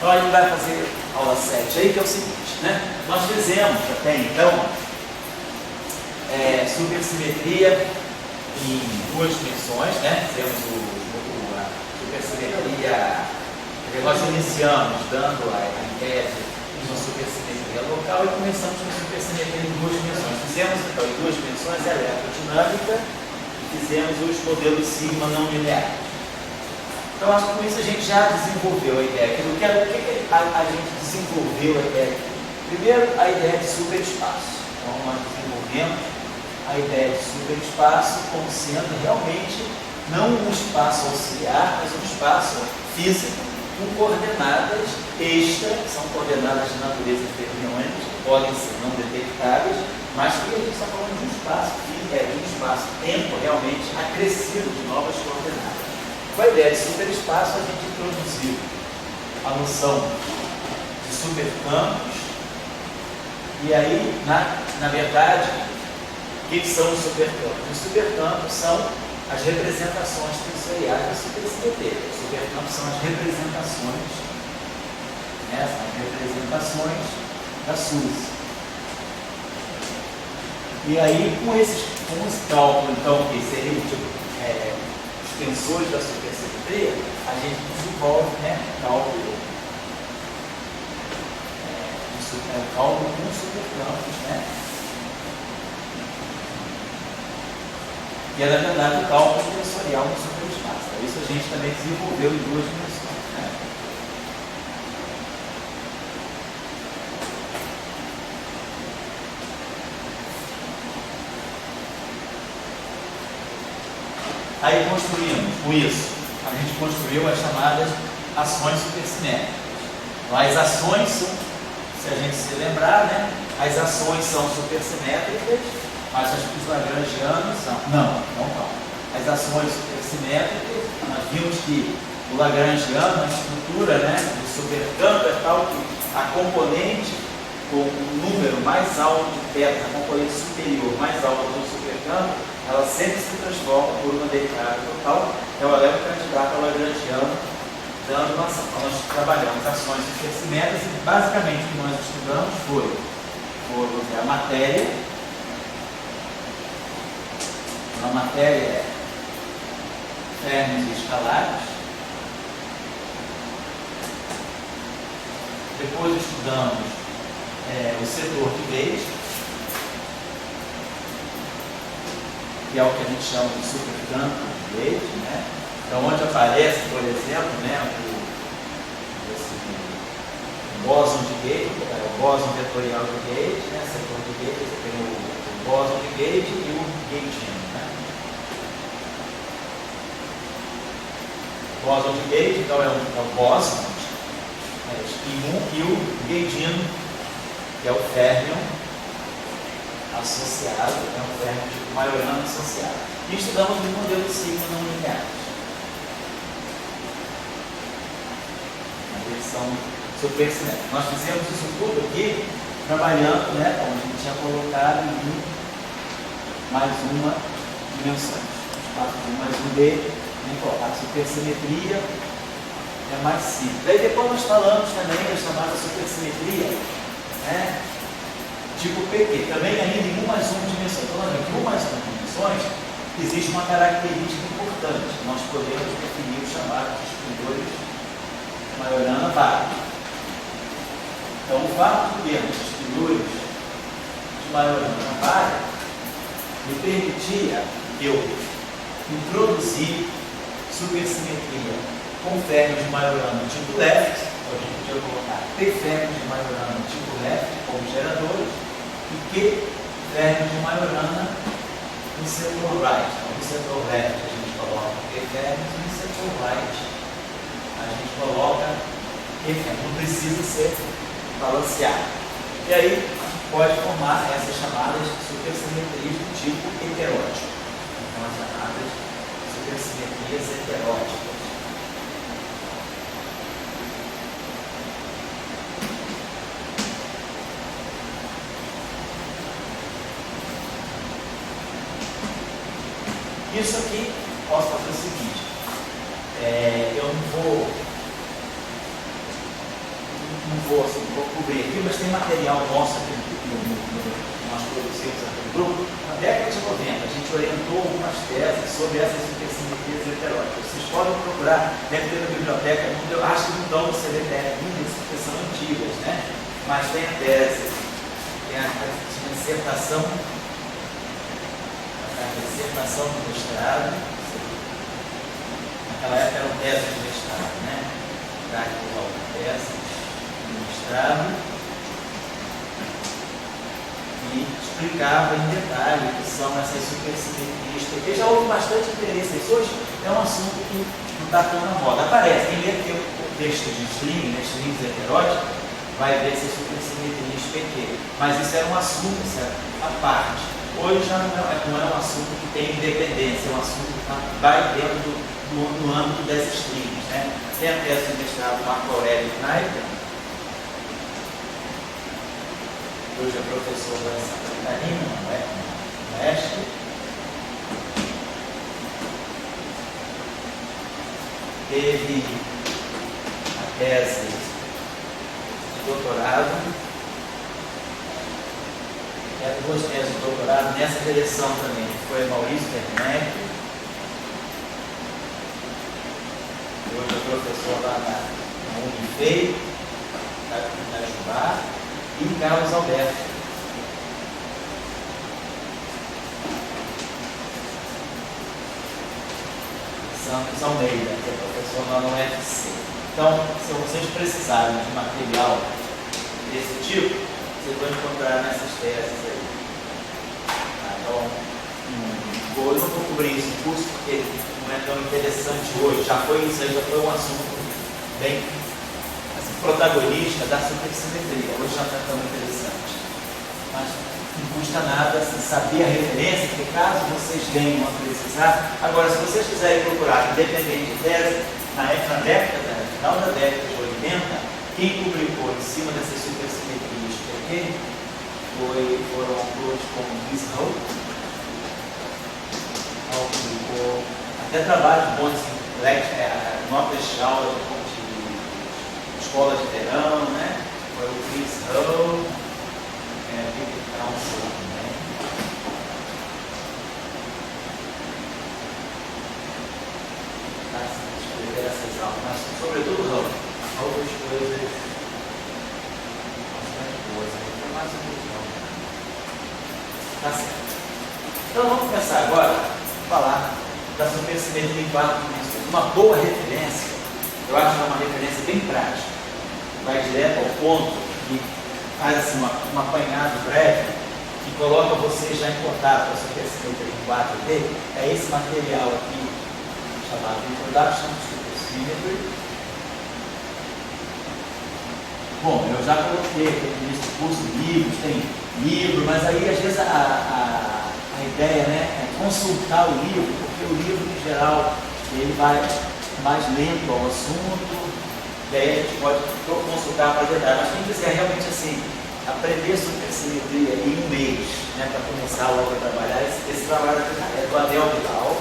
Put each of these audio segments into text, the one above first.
Então a gente vai fazer aula 7 aí, que é o seguinte, né? Nós fizemos até então supersimetria em duas dimensões, né? Temos a supersimetria, nós iniciamos dando a ideia de uma supersimetria local e começamos com a supersimetria em duas dimensões. Fizemos então em duas dimensões a eletrodinâmica e fizemos os modelos sigma não lineares. Então acho que com isso a gente já desenvolveu a ideia. O que a gente desenvolveu a ideia? Primeiro, a ideia de superespaço. Então nós desenvolvemos a ideia de superespaço como sendo realmente não um espaço auxiliar, mas um espaço físico com coordenadas extra, que são coordenadas de natureza fermiônica, que podem ser não detectáveis, mas que a gente está falando de um espaço-tempo realmente acrescido de novas coordenadas. Com a ideia de superespaço, a gente introduziu a noção de supercampos, e aí, na verdade, o que são os supercampos? Os supercampos são as representações tensoriais da supersimetria. Os supercampos são as representações, né? São as representações da SUS. E aí, com esse cálculo, então, que seria os tensores da supersimetria, a gente desenvolve, né, cálculo com supercampos, né? E é, na verdade, o cálculo tensorial no superespaço. Isso a gente também desenvolveu em duas dimensões, né? Aí construímos, com isso, a gente construiu as chamadas ações supersimétricas. Então, as ações são, se a gente se lembrar, né? As ações são supersimétricas, mas os lagrangianos são. Não. As ações supersimétricas, nós vimos que o lagrangiano, a estrutura, né, do supercampo é tal que a componente com o número mais alto de beta, a componente superior mais alta do supercampo, ela sempre se transforma por uma derivada total, então ela é um candidato ao lagrangiano, dando uma ação. Então nós trabalhamos ações supersimétricas e basicamente o que nós estudamos foi a matéria. A matéria é férmions e escalares. Depois estudamos o setor de Gauge, que é o que a gente chama de supercampo de Gauge, né? Então, onde aparece, por exemplo, né, o bóson de Gauge, o bóson vetorial de Gauge, né, setor de Gauge, você tem o bóson de Gauge e o gaugino. O bóson de Gauge, então, é o bóson e o gaugino, que é o férmion associado, é um férmion tipo majorano associado. E estudamos o modelo sigma não lineares. Na versão supersimétrica. Nós fizemos isso tudo aqui, trabalhando, né, onde a gente tinha colocado em mais uma dimensão. Espaço de mais um D. A supersimetria é mais simples. Aí depois nós falamos também da chamada supersimetria, né, tipo PP, também ainda em 1 mais 1 dimensão. Falando que 1 mais 1 dimensões, existe uma característica importante. Nós podemos definir os chamados distribuidores de Majorana vários. Então, o fato de termos distribuidores de Majorana vários me permitia eu introduzir supersimetria com férmions de Majorana tipo left, então a gente podia colocar P férmions de Majorana tipo left como geradores e Q férmions de Majorana no setor right. Então, no setor left a gente coloca P férmions e no setor right a gente coloca Q férmions. Não precisa ser balanceado. E aí a gente pode formar essas chamadas supersimetrias do tipo heterótipo. Então, as chamadas supersimetrias heteróticas. Isso aqui, posso fazer o seguinte, eu não vou não vou cobrir aqui, mas tem material nosso aqui nós produzimos aqui no grupo. Na década de 90, a gente orientou algumas teses sobre essas supersimetrias heteróticas. Vocês podem procurar, deve ter na biblioteca, eu acho que não estão no CBTF ainda, porque são antigas, né? Mas tem a tese, tem a dissertação do mestrado. Naquela época eram teses de mestrado, né? Tese de mestrado, e explicava em detalhe o que são essas supersimetrias, porque já houve bastante interesse. Isso hoje é um assunto que não está tão na moda. Aparece, quem lê aqui o texto de string, né, strings heteróticos, vai ver essas supersimetrias PQ. Mas isso era um assunto, isso era a parte. Hoje já não é um assunto que tem independência, é um assunto que vai dentro no âmbito das strings, né? Tem a tese de mestrado Marco Aurélio Kneiper, hoje é professor da Santa Catarina, não é? Mestre. Teve a tese de doutorado, duas teses de doutorado nessa direção também, foi Maurício Werneck, hoje é professor lá na Unifei, na Jubá, e Carlos Alberto. Santos Almeida, que é professor lá no UFC. Então, se vocês precisarem de material desse tipo, vocês vão encontrar nessas teses aí. Então, eu não vou cobrir isso no curso porque não é tão interessante hoje. Isso aí já foi um assunto bem assim, protagonista da supersimetria. Hoje já não é tão interessante. Mas não custa nada assim, saber a referência, porque caso vocês venham a precisar. Agora, se vocês quiserem procurar independente de tese, final da década de 80, quem publicou em cima dessas supersimetrias PQ foram autores como Miss Hope, publicou até trabalhos bons, notas de aula de escola de verão, né? Foi o Chris Howe, Peter Council também. Escrever essas aulas, mas sobretudo Howe. Outras coisas bastante boas, foi mais um pouquinho. Tá certo. Então vamos começar agora a falar da supersimetria em 4 dimensões. Uma boa referência, eu acho que é uma referência bem prática, vai direto ao ponto e faz assim um apanhado breve e coloca você já em contato com a supersimetria em 4D. É esse material aqui chamado Introduction to Supersymmetry. Bom, eu já coloquei aqui no início do curso livros, tem livro, mas aí às vezes a ideia, né, é consultar o livro, porque o livro em geral ele vai mais lento ao assunto, e aí a gente pode consultar para detalhe. Mas quem quiser realmente assim, aprender supersimetria em um mês, né, para começar logo a trabalhar, esse trabalho aqui é do Abel Vidal.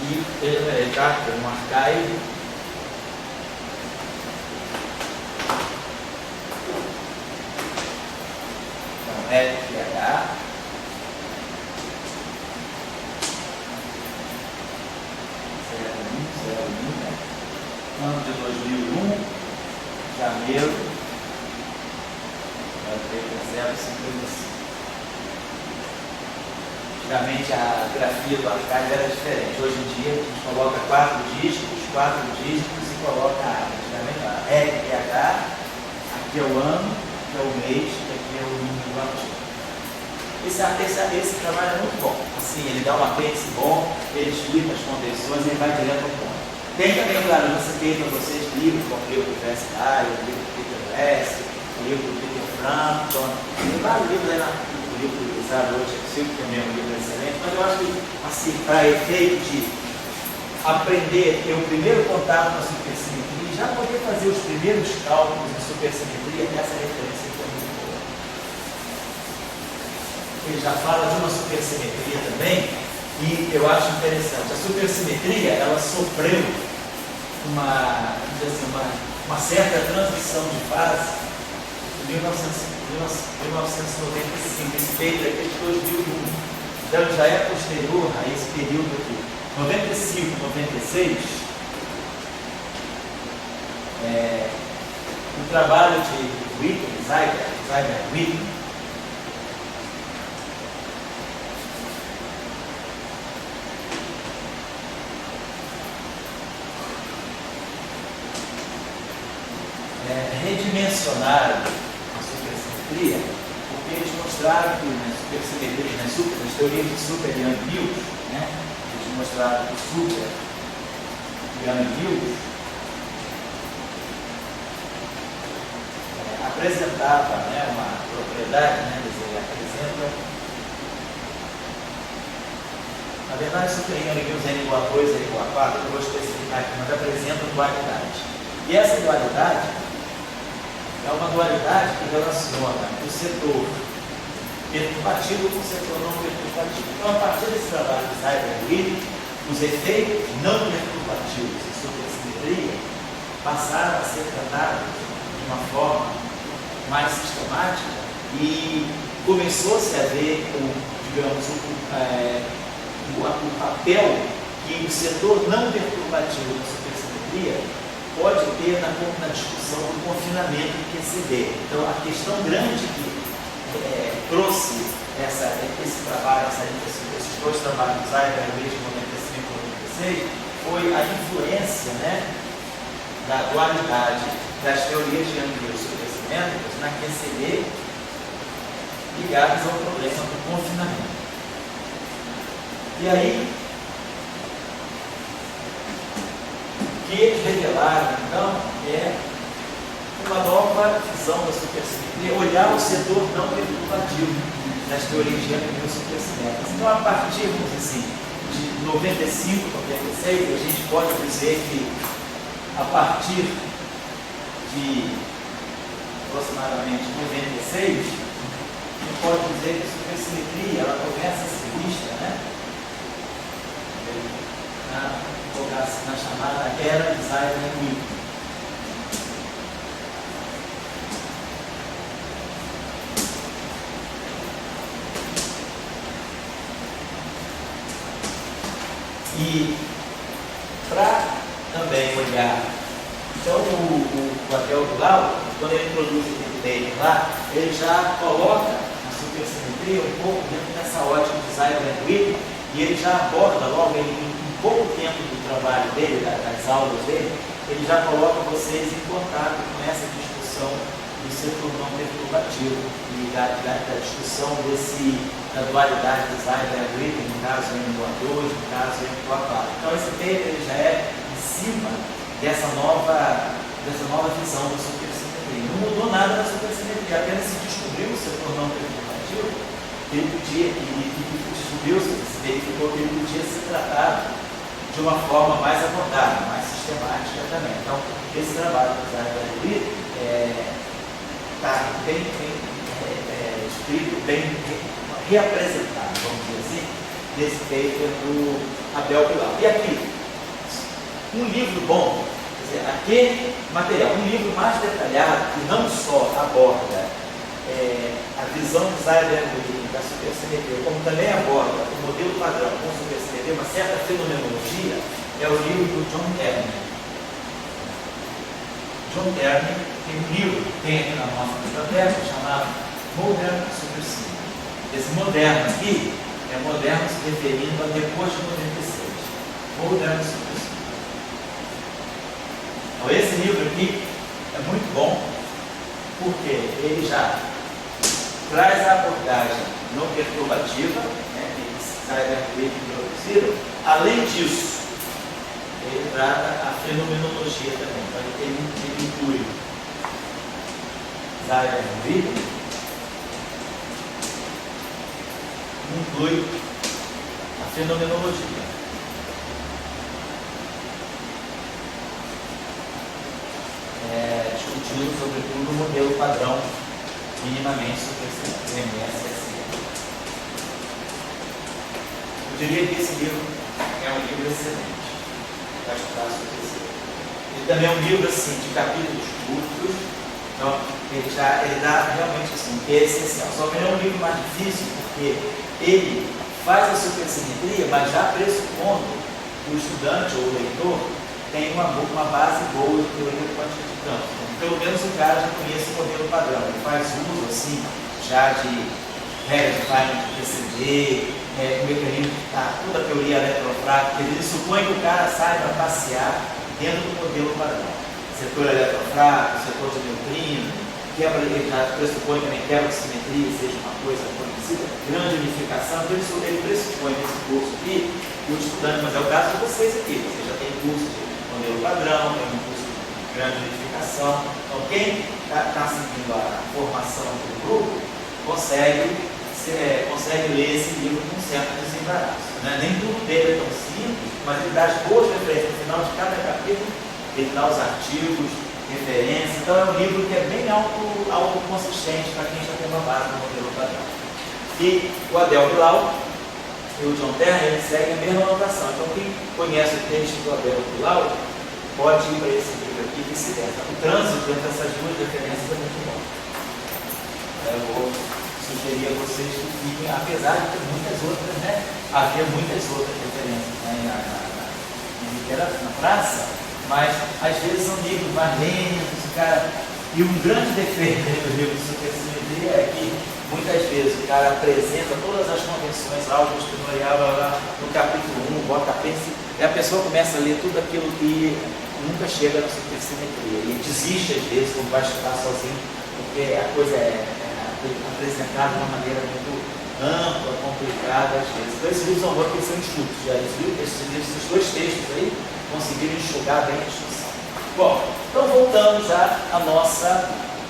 E ele está com um archive. Então, FPH. Ano de 2001, janeiro, 0,55. Antigamente a grafia do archive era diferente. Hoje em dia a gente coloca 4 dígitos e coloca a área. Antigamente a RPH, aqui é o ano, aqui é o mês, aqui é o número do artigo. Esse trabalho é muito bom. Assim, ele dá um apêndice bom, ele explica as convenções e vai direto ao ponto. Tem também, claro, eu citei para vocês livros como o livro do VSI, o livro do Peter West, o livro do Peter Frampton. Tem vários livros aí no livro do Isaac Rothschild, que também é um livro excelente, mas eu acho que, assim, para efeito de aprender, ter o primeiro contato com a supersimetria e já poder fazer os primeiros cálculos de supersimetria, essa referência foi muito boa. ele já fala de uma supersimetria também, e eu acho interessante. A supersimetria, ela sofreu uma certa transição de fase em 1995, esse período aqui de 2001. Então já é posterior a esse período aqui. 95, 96, o trabalho de Witten, Zeiger-Witten, redimensionaram a supersimetria, porque eles mostraram que nas supersimetrias, nas teorias de super Young-Mills, né, eles mostraram que o super Young-Mills apresentava, né, uma propriedade, né, quer dizer, apresenta, na verdade, super Young-Mills n igual a 2, n igual a 4, eu vou especificar aqui, mas apresenta dualidade. E essa dualidade é uma dualidade que relaciona o setor perturbativo com o setor não perturbativo. Então, a partir desse trabalho de Zeiger-Witten, os efeitos não perturbativos de supersimetria passaram a ser tratados de uma forma mais sistemática e começou-se a ver o papel que o setor não perturbativo da supersimetria pode ter na discussão do confinamento do QCD. Então, a questão grande que trouxe esse trabalho, esses dois trabalhos, Zeiger-Witten, 95 e 96, foi a influência, né, da dualidade das teorias de Young-Mills supersimétricas na QCD ligadas ao problema do confinamento. E aí, o que eles revelaram, então, é uma nova visão da supersimetria, olhar o setor não perturbativo das teorias de Young-Mills supersimétricas. Então, a partir, vamos dizer assim, de 95, 96, a gente pode dizer que, a partir de aproximadamente 96, a gente pode dizer que a supersimetria ela começa a ser vista, né, na chamada era de Zeiger-Witten. E para também olhar, então o Abel Bilal, quando ele introduz o dele lá, ele já coloca a supersimetria um pouco dentro dessa ótica de Zeiger-Witten e ele já aborda logo em pouco tempo do trabalho dele, das aulas dele, ele já coloca vocês em contato com essa discussão do setor não perturbativo e da discussão da dualidade de Zeiger-Witten, no caso N igual a 2, no caso N igual a 4. Então esse paper ele já é em cima dessa nova visão da supersimetria. Não mudou nada na supersimetria, apenas se descobriu o setor não perturbativo, ele podia, descobriu-se, se verificou que ele podia ser tratado de uma forma mais abordada, mais sistemática também. Então, esse trabalho do Zeiger-Witten está bem escrito, bem reapresentado, vamos dizer assim, nesse paper do Abel Bilal. E aqui, um livro bom, quer dizer, aquele material, um livro mais detalhado, que não só aborda a visão de Zeiger-Witten da supersimetria, como também aborda o modelo padrão com supersimetria, uma certa fenomenologia, é o livro do John Terney. John Terney tem um livro que tem aqui na nossa biblioteca chamado Modern Supersymmetry. Esse moderno aqui é moderno se referindo a depois de 96. Modern Supersymmetry. Então esse livro aqui é muito bom porque ele já traz a abordagem não perturbativa, né, que Zeiger-Witten produziram. Além disso, ele trata a fenomenologia também. Então, ele inclui Zeiger-Witten, inclui a fenomenologia. Discutindo sobretudo o modelo padrão minimamente supersimétrico, MSSM. diria que esse livro é um livro excelente para estudar sobre esse. Ele também é um livro assim, de capítulos curtos, então ele dá realmente assim, que é essencial. Só que ele é um livro mais difícil porque ele faz a supersimetria, mas já pressupondo que o estudante ou o leitor tem uma base boa de teoria quântica de campos. Então, pelo menos o cara já conhece o modelo padrão, ele faz uso assim, já de regra de Feynman de PCD, o mecanismo que está toda a teoria eletrofrágica, ele supõe que o cara sai para passear dentro do modelo padrão. Setor eletrofrágico, setor de neutrino, ele já pressupõe também quebra de simetria, seja uma coisa conhecida, grande unificação, então ele pressupõe nesse curso aqui, que o estudante, mas é o caso de vocês aqui, vocês já tem curso de modelo padrão, tem um curso de grande unificação, então quem está seguindo a formação do grupo consegue ler esse livro com certo desembaraço. Né? Nem tudo dele é tão simples, mas ele dá as boas referências no final de cada capítulo, ele dá os artigos, referências, então é um livro que é bem autoconsistente para quem já tem uma base no modelo padrão. E o Adel Bilal e o John Terra, eles seguem a mesma anotação. Então quem conhece o texto do Adel Bilal pode ir para esse livro aqui e vice-versa. O trânsito entre essas duas referências é muito bom. Eu vou sugerir a vocês que fiquem, apesar de ter muitas outras, né? Havia muitas outras referências, né? Na praça, mas às vezes são livros mais lentos, e um grande defeito dos livros de supersimetria é que muitas vezes o cara apresenta todas as convenções álgebras tutorial no capítulo 1, bota e a pessoa começa a ler tudo aquilo que nunca chega na supersimetria e desiste às vezes quando vai estudar sozinho, porque a coisa é apresentada de uma maneira muito ampla, complicada às vezes. Então esses livros são bons porque são enxutos, esses dois textos aí conseguiram enxugar bem a discussão. Bom, então voltamos já à nossa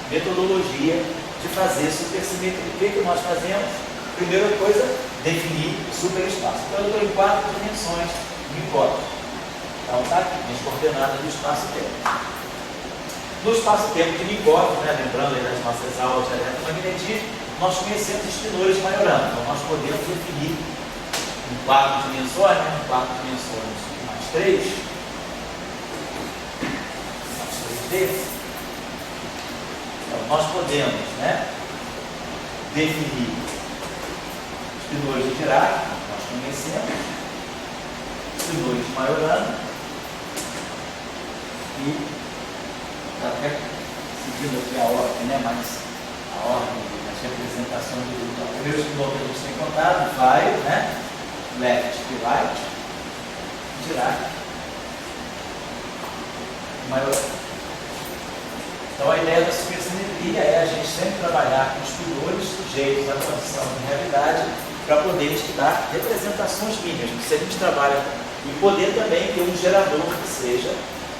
metodologia de fazer supersimetria. O que nós fazemos? Primeira coisa, definir o superespaço. Então eu estou em 4 dimensões de hipótese. Então está aqui, as coordenadas do espaço-tempo. No espaço-tempo de Minkowski, né, lembrando aí das nossas aulas de eletromagnetismo, nós conhecemos espinores de Majorana. Então nós podemos definir em 4 dimensões, né, em 4 dimensões mais 3. Então, nós podemos, né, definir espinores de Dirac, nós conhecemos, espinores de Majorana e até seguindo aqui a ordem, né, mas a ordem das representações do grupo. O primeiro espinor que a gente tem contado vai, né, left e right, Dirac, Majorana. Então a ideia da supersimetria é a gente sempre trabalhar com espinores sujeitos à condição de realidade para poder estudar representações mínimas, porque se a gente trabalha e poder também ter um gerador que seja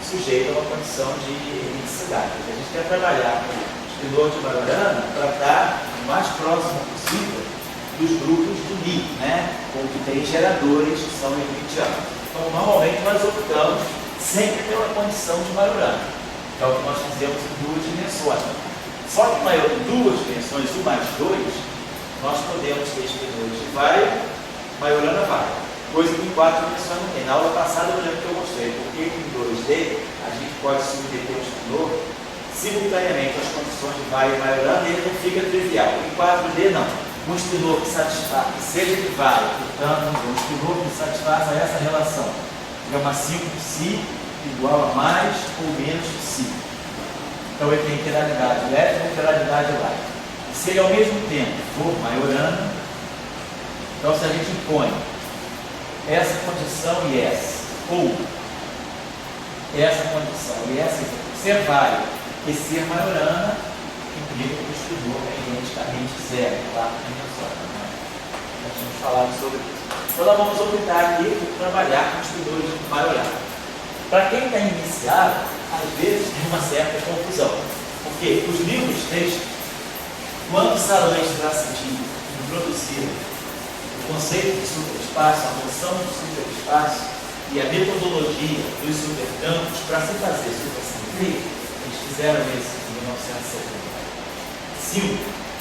sujeito a uma condição de elipticidade. A gente quer trabalhar com o espinor de Majorana para estar o mais próximo possível dos grupos do Lie, né, com que tem geradores que são hermitianos. Então normalmente nós optamos sempre pela condição de Majorana. É o que nós fizemos em 2 dimensões. Só que em 2 dimensões, 1 mais 2, nós podemos ter espinores de Majorana vária, coisa que em 4 dimensões não tem. Na aula passada eu lembro que eu mostrei, porque em 2D a gente pode submeter o espinor simultaneamente às condições de e Majorana e ele não fica trivial. Em 4D não. Um espinor que satisfaz, que seja de portanto, um espinor que satisfaça essa relação. Gama 5 psi igual a mais ou menos psi. Então ele tem quiralidade left ou quiralidade right. E se ele ao mesmo tempo for Majorana, então se a gente impõe essa condição e essa, ou essa condição e essa, ser vário e ser Majorana, implica que o espinor é identicamente zero, claro, né? Já tínhamos falado sobre isso. Então nós vamos optar aqui por trabalhar com espinores de Majorana. Para quem está iniciado, às vezes tem uma certa confusão, porque os livros textos, quando Salange Grassetti introduziram o conceito de superespaço, a noção de superespaço e a metodologia dos supercampos para se fazer supersimetria, eles fizeram isso em 1975,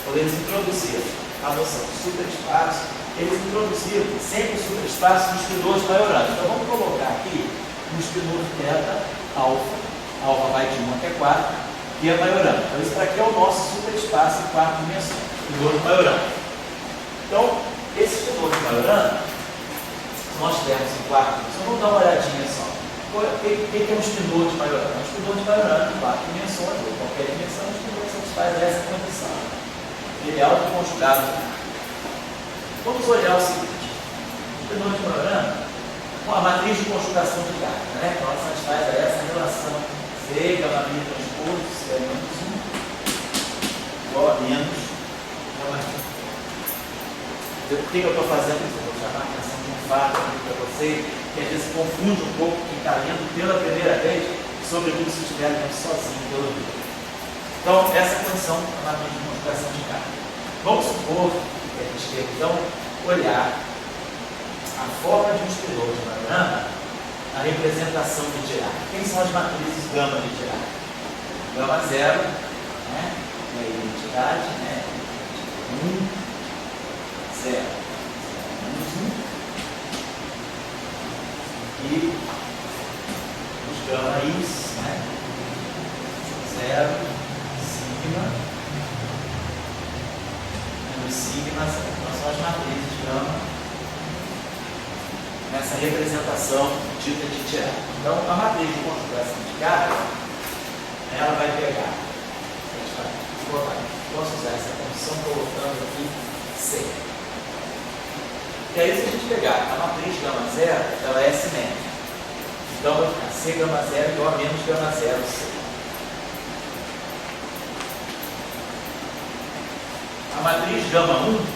quando eles introduziram a noção de superespaço eles introduziram sempre o superespaço no espinor de Majorana. Então vamos colocar aqui no espinor de teta alfa vai de 1 até 4, que é Majorana. Então isso aqui é o nosso superespaço em 4 dimensões, espinor de Majorana. Então, esse espinor de Majorana, se nós tivermos em 4 dimensões, vamos dar uma olhadinha só. O que é um espinor de Majorana? Um espinor de Majorana em 4 dimensões, ou qualquer dimensão, o espinor satisfaz essa condição. Ele é autoconjugado. Vamos olhar o seguinte: o espinor de Majorana, com a matriz de conjugação de carga, né? Então ela satisfaz essa relação C, gama μ transposto, C é menos 1, igual a menos gama μ. Por que eu estou fazendo isso? Eu vou chamar a atenção de um fato aqui para vocês, que às vezes confunde um pouco quem está lendo pela primeira vez, sobretudo se estiver lendo sozinho pelo livro. Então, essa condição é a matriz de conjugação de carga. Vamos supor que a gente tem, então, olhar a forma de um espinor de Majorana, a representação de Dirac. Quem são as matrizes gama de Dirac? Gama 0, né? E a identidade, né? 1, 0, menos 1. E os gama is, né? 0, sigma, menos sigma, são as matrizes gama nessa representação dita de Dirac. Então, a matriz de conjugação de carga, ela vai pegar, a gente vai posso usar essa condição colocando aqui C. E aí, se a gente pegar a matriz gama 0, ela é simétrica. Então, vai ficar C gama 0 igual a menos gama 0 C. A matriz gama 1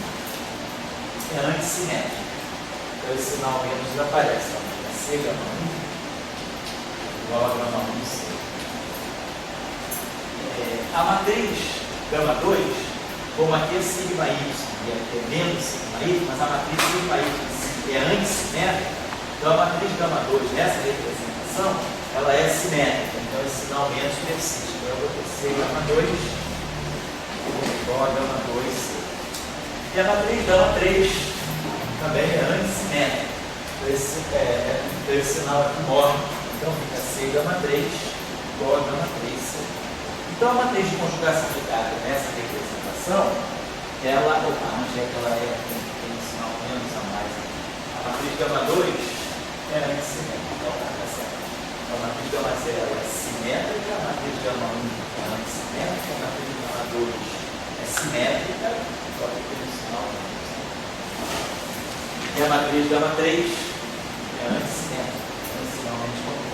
é antissimétrica. Então, esse sinal menos desaparece. Então, fica C gama 1 igual a gama 1C. A matriz gama 2, como aqui é sigma y e aqui é menos sigma y, mas a matriz sigma y é antissimétrica, então a matriz gama 2 nessa representação, ela é simétrica. Então, esse sinal menos persiste. Então, eu vou ter C gama 2 igual a gama 2C. E a matriz gama 3 também é antissimétrica. Então, esse sinal aqui morre. Então, fica C gama 3 igual a gama 3C. Então, a matriz de conjugação de carga nessa representação, ela, onde é que ela é? Tem um sinal menos a mais aqui. A matriz gama 2 é antissimétrica. Então, tá certo. Então, a matriz gama 0 é simétrica, a matriz gama 1 é antissimétrica, a matriz gama 2 é simétrica, só que tem um sinal menos. E a matriz gama 3 é antissimétrica, tem um sinal menos comum.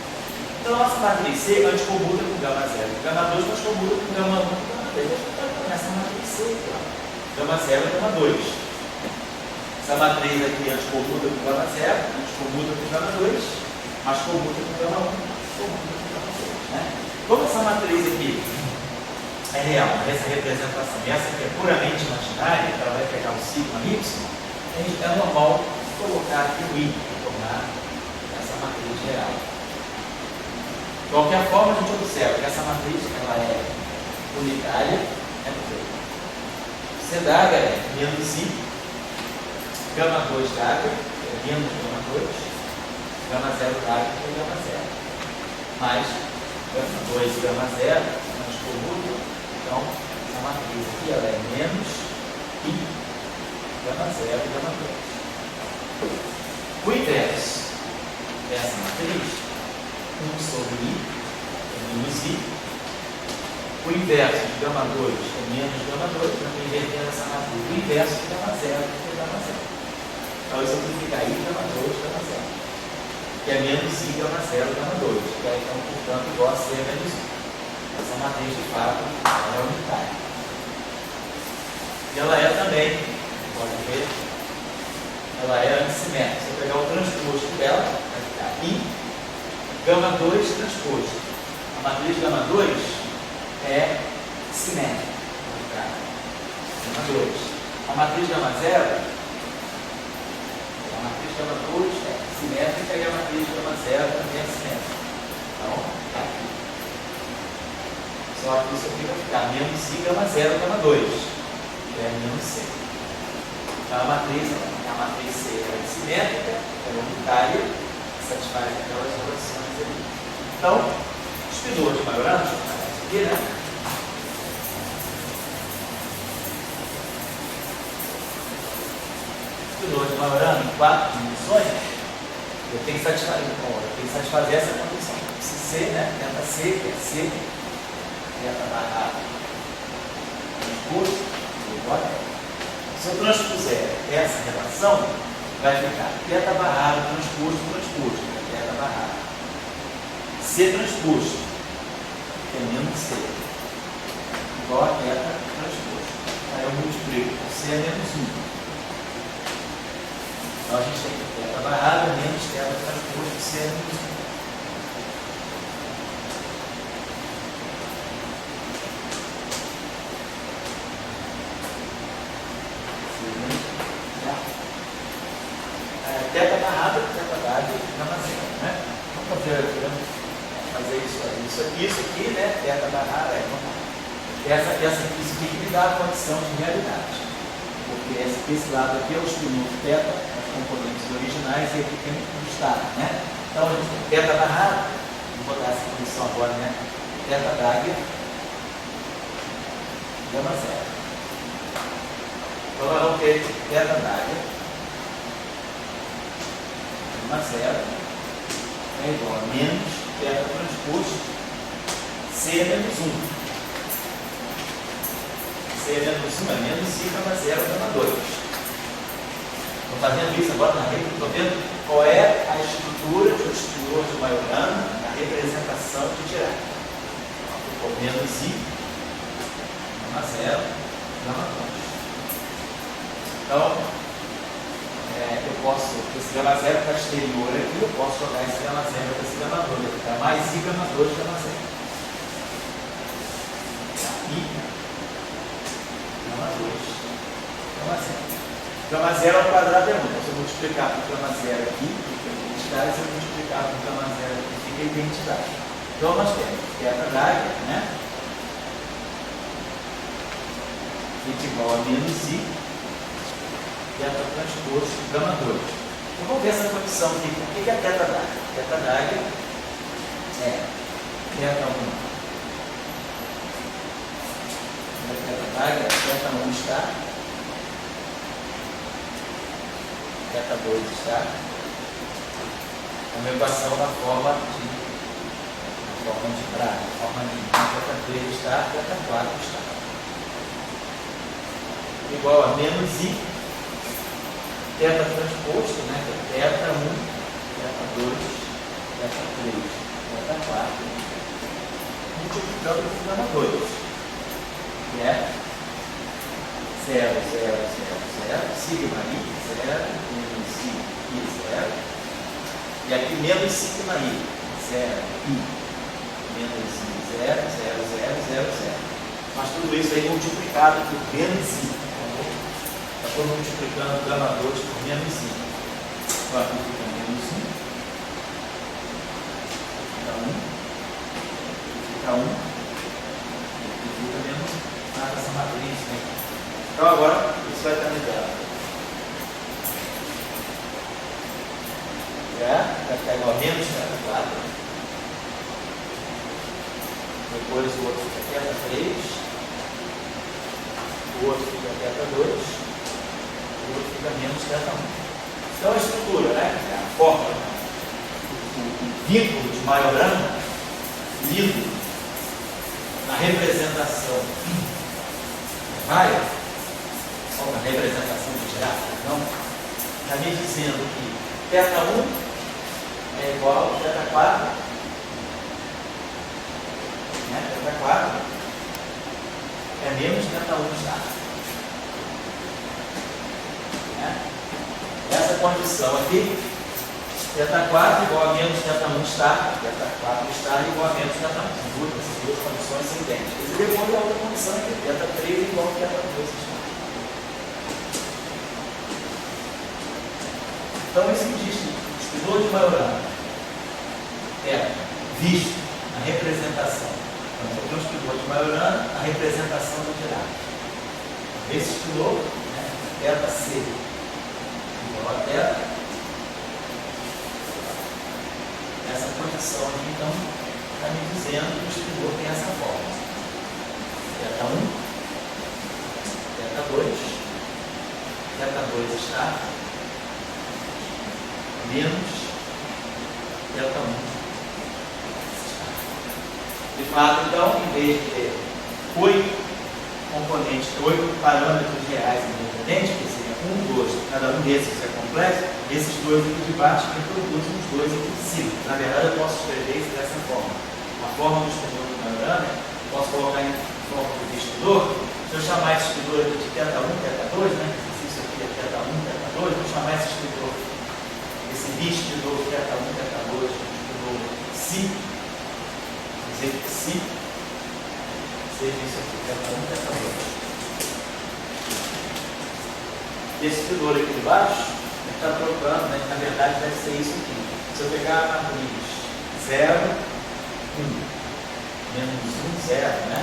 Então, a nossa matriz C anticommuta com gama 0. Gama 2 anticommuta com gama 1 com gama 3. A gente está nessa matriz C. Gama 0 e gama 2. Essa matriz aqui anticommuta com gama 0, anticommuta com gama 2, mas commuta com gama 1, commuta com gama 2. Né? Como essa matriz aqui é real, essa representação, e essa aqui é puramente imaginária, que ela vai pegar o sigma y, é normal colocar aqui o y para tornar essa matriz real. De qualquer forma, a gente observa que essa matriz ela é unitária, C d'H é menos I, gama 2 d'H é menos gama 2, gama 0 d'H é gama 0. Mais gama 2 e gama 0, nós commutam, então essa matriz aqui ela é menos I, gama 0 e gama 2. O inverso dessa matriz, 1 sobre I é menos I. O inverso de gama 2 é menos gama 2, então invertendo essa matriz. O inverso de gama 0 é gama 0. Então eu simplificar I gama 2, gama 0. Que é menos I gama 0, gama 2. Que é então, portanto, igual a C menos I. Essa matriz de fato é unitária. E ela é também, pode ver, ela é antissimétrica. Se eu pegar o transposto dela, vai ficar I gama 2 transposto. A matriz gama 2 é simétrica. Gama 2. A matriz gama 0, a matriz gama 2 é simétrica e a matriz gama 0 também é simétrica. Então, é aqui. Só que isso aqui vai ficar menos I gama 0 gama 2, que é menos C. Então, a matriz a matriz C é simétrica, é unitária, satisfaz aquelas relações ali. Então, Spinor de Majorana, deixa eu falar isso aqui, né? Spinor de Majorana em 4 dimensões, eu tenho que satisfazer essa condição. Se C, né? Tenta C, que é C, tenta barrar transposto, igual a ela. Se eu transpuser essa relação, vai ficar teta barrado, transposto, teta barrado. C transposto, que é menos C, igual a teta transposto. Aí eu multiplico com C é menos 1. Então a gente tem que teta barrada menos teta transposto, C é menos 1. Teta barrada, teta dada e gama zero, né? Vamos fazer isso aqui, né? Teta barrada, isso aqui que me dá a condição de realidade. Porque esse lado aqui é o espinho teta, as componentes originais, e aqui tem o estado, né? Então a gente tem teta barrada, vou botar essa condição agora, né? Teta d'águia, gama zero. Então nós vamos ter teta d'águia, zero é igual a menos teta transposto C menos 1. C menos 1 é menos I, gama 0, gama 2. Estou fazendo isso agora na regra, estou vendo qual é a estrutura do Spinor de Majorana na representação de Dirac. Ficou menos I, gama 0, gama 2. Então, eu posso, esse gama 0 está exterior aqui, eu posso jogar esse gama 0 para esse gama 2, vai ficar mais I gama 2 gama 0. I gama 2 gama 0. Gama 0 ao quadrado é 1. Então, se eu multiplicar por gama 0 aqui, fica identidade, se eu multiplicar por gama 0 aqui, fica identidade. Então, nós temos teta d'águia, né? Fica igual a menos I. Teta transposto, gama 2. Então vamos ver essa condição aqui. O que é a teta d'águia? Teta d'águia é teta 1. Teta d'águia, teta 1 está. Teta 2 está. É uma equação na forma de Braga, forma de teta 3 está, teta 4 está. Igual a menos I. Teta transposto, né? Que é teta 1, teta 2, teta 3, teta 4, multiplicando por gama 2, que é 0, 0, 0, 0, sigma I, 0, menos I, 0, e aqui menos sigma I, 0, I, menos I, 0, 0, 0, 0, 0. Mas tudo isso aí multiplicado por menos I. Estou multiplicando gama 2 por menos I. Então aqui fica menos 1. Fica 1. Aqui fica menos 1. Nada essa matriz, né? Então agora isso vai estar ligado. Vai ficar igual a menos teta 4. Depois o outro fica teta 3. O outro fica teta 2. O outro fica menos teta 1. Então a estrutura, né? A forma, o vínculo de Majorana lido na representação raia, ou na representação de Dirac, não, está me dizendo que teta 1 é igual a teta 4, né? Teta 4 é menos teta 1 está. Essa condição aqui, teta 4 igual a menos teta 1 está, teta 4 está igual a menos teta 1. Essas duas condições são idênticas. E depois a outra condição aqui, teta 3 igual a teta 2 está. Então isso me diz que o Spinor de Majorana é visto na representação. Então, eu tenho o Spinor de Majorana, a representação do Dirac. Esse Spinor, né, teta C menor θ. Essa condição aqui, então, está me dizendo que o espinor tem essa forma. θ1, θ2, θ2 está menos θ1. De fato, então, em vez de ter 8 componentes, 8 parâmetros reais independentes, que seria 1, 2, cada um desses é complexo, esses dois aqui de baixo reproduzem os dois aqui de cima. Na verdade, eu posso escrever isso dessa forma. A forma do espinor do panorama, eu posso colocar em forma de espinor. Se eu chamar esse espinor aqui de θ1, θ2, né? Se isso aqui é θ1, θ2, vou chamar esse espinor, esse bispinor θ1, θ2, espinor Si. Dizer que Si seja isso aqui, θ1, θ2. Esse espinor aqui de baixo está trocando, né? Na verdade deve ser isso aqui. Se eu pegar a matriz 0, 1, menos 1, 0, né?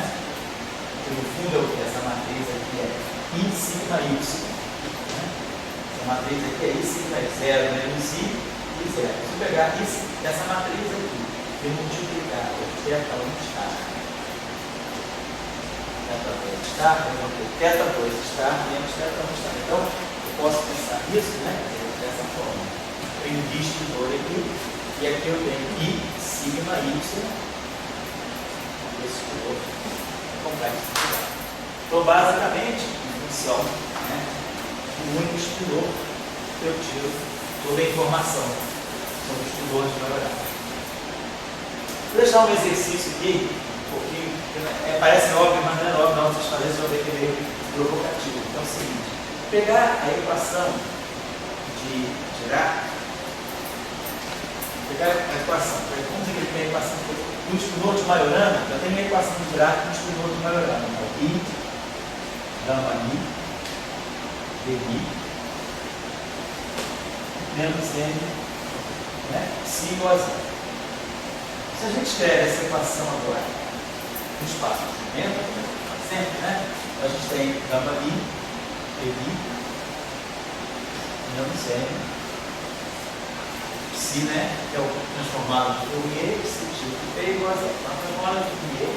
Que no fundo é o que? Essa matriz aqui é I sigma Y. Né? Essa matriz aqui é I sigma Y, 0 menos I e 0. Se eu pegar essa matriz aqui e multiplicar por θ1 estar, θ2 estar, eu vou ter θ2 estar menos θ1 estar. Então, eu posso pensar isso, né? Dessa forma. Eu tenho um espinor aqui, e aqui eu tenho I sigma Y, esse espinor complexo. Então, basicamente, em função, né, do único espinor, eu tiro toda a informação sobre o espinor de Majorana. Vou deixar um exercício aqui, um pouquinho, parece óbvio, mas não é óbvio, não, vocês fazem, vocês vão ver que é meio provocativo. Então é o seguinte, pegar a equação de Dirac, pegar a equação, vamos dizer que ele tem a equação do espinor de Majorana, eu tenho a equação de Dirac do espinor de Majorana, então I, gama I, dI, menos N, né, Si igual a 0. Se a gente escreve essa equação agora no espaço de momento, sempre, né? A gente tem gama I, dI, menos N, Si, né? Que é o transformado de Fourier, Si tipo P igual a 0. Então, transformado de Fourier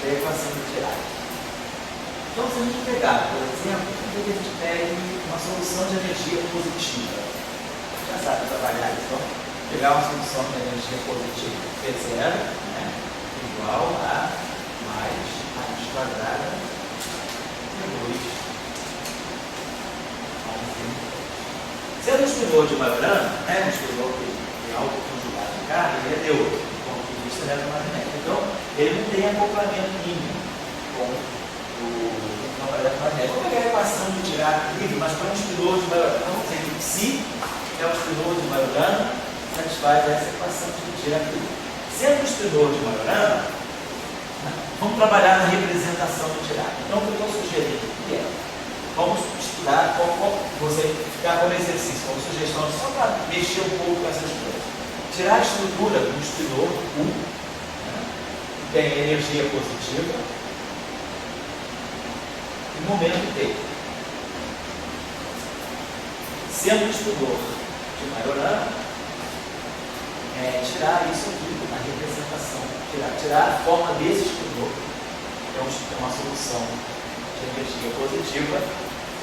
é a equação de Dirac. Então, se a gente pegar, por exemplo, vamos ver que a gente pegue uma solução de energia positiva. Já sabe trabalhar isso, então, pegar uma solução de energia positiva P0, né, igual a mais raiz quadrada de 2 ao infinito. Sendo um espinor de Majorana, né, um espinor que tem algo conjugado de carga, ele é neutro, do ponto de vista eletromagnético. Então, ele não tem acoplamento mínimo com o campo eletromagnético. Vou pegar a equação de Dirac livre, mas para um espinor de Majorana. Então, vamos dizer que Si é um espinor de Majorana, satisfaz essa equação de Dirac livre. Sendo um espinor de Majorana, vamos trabalhar na representação do Dirac. Então, o que eu estou sugerindo aqui é, vamos estudar, você ficar como exercício, como sugestão, só para mexer um pouco com essas coisas. Tirar a estrutura do espinor U, né, que tem energia positiva, e momento T. Sendo um espinor de Majorana, tirar isso aqui na representação, tirar a forma desse espinor, que é uma solução de energia positiva,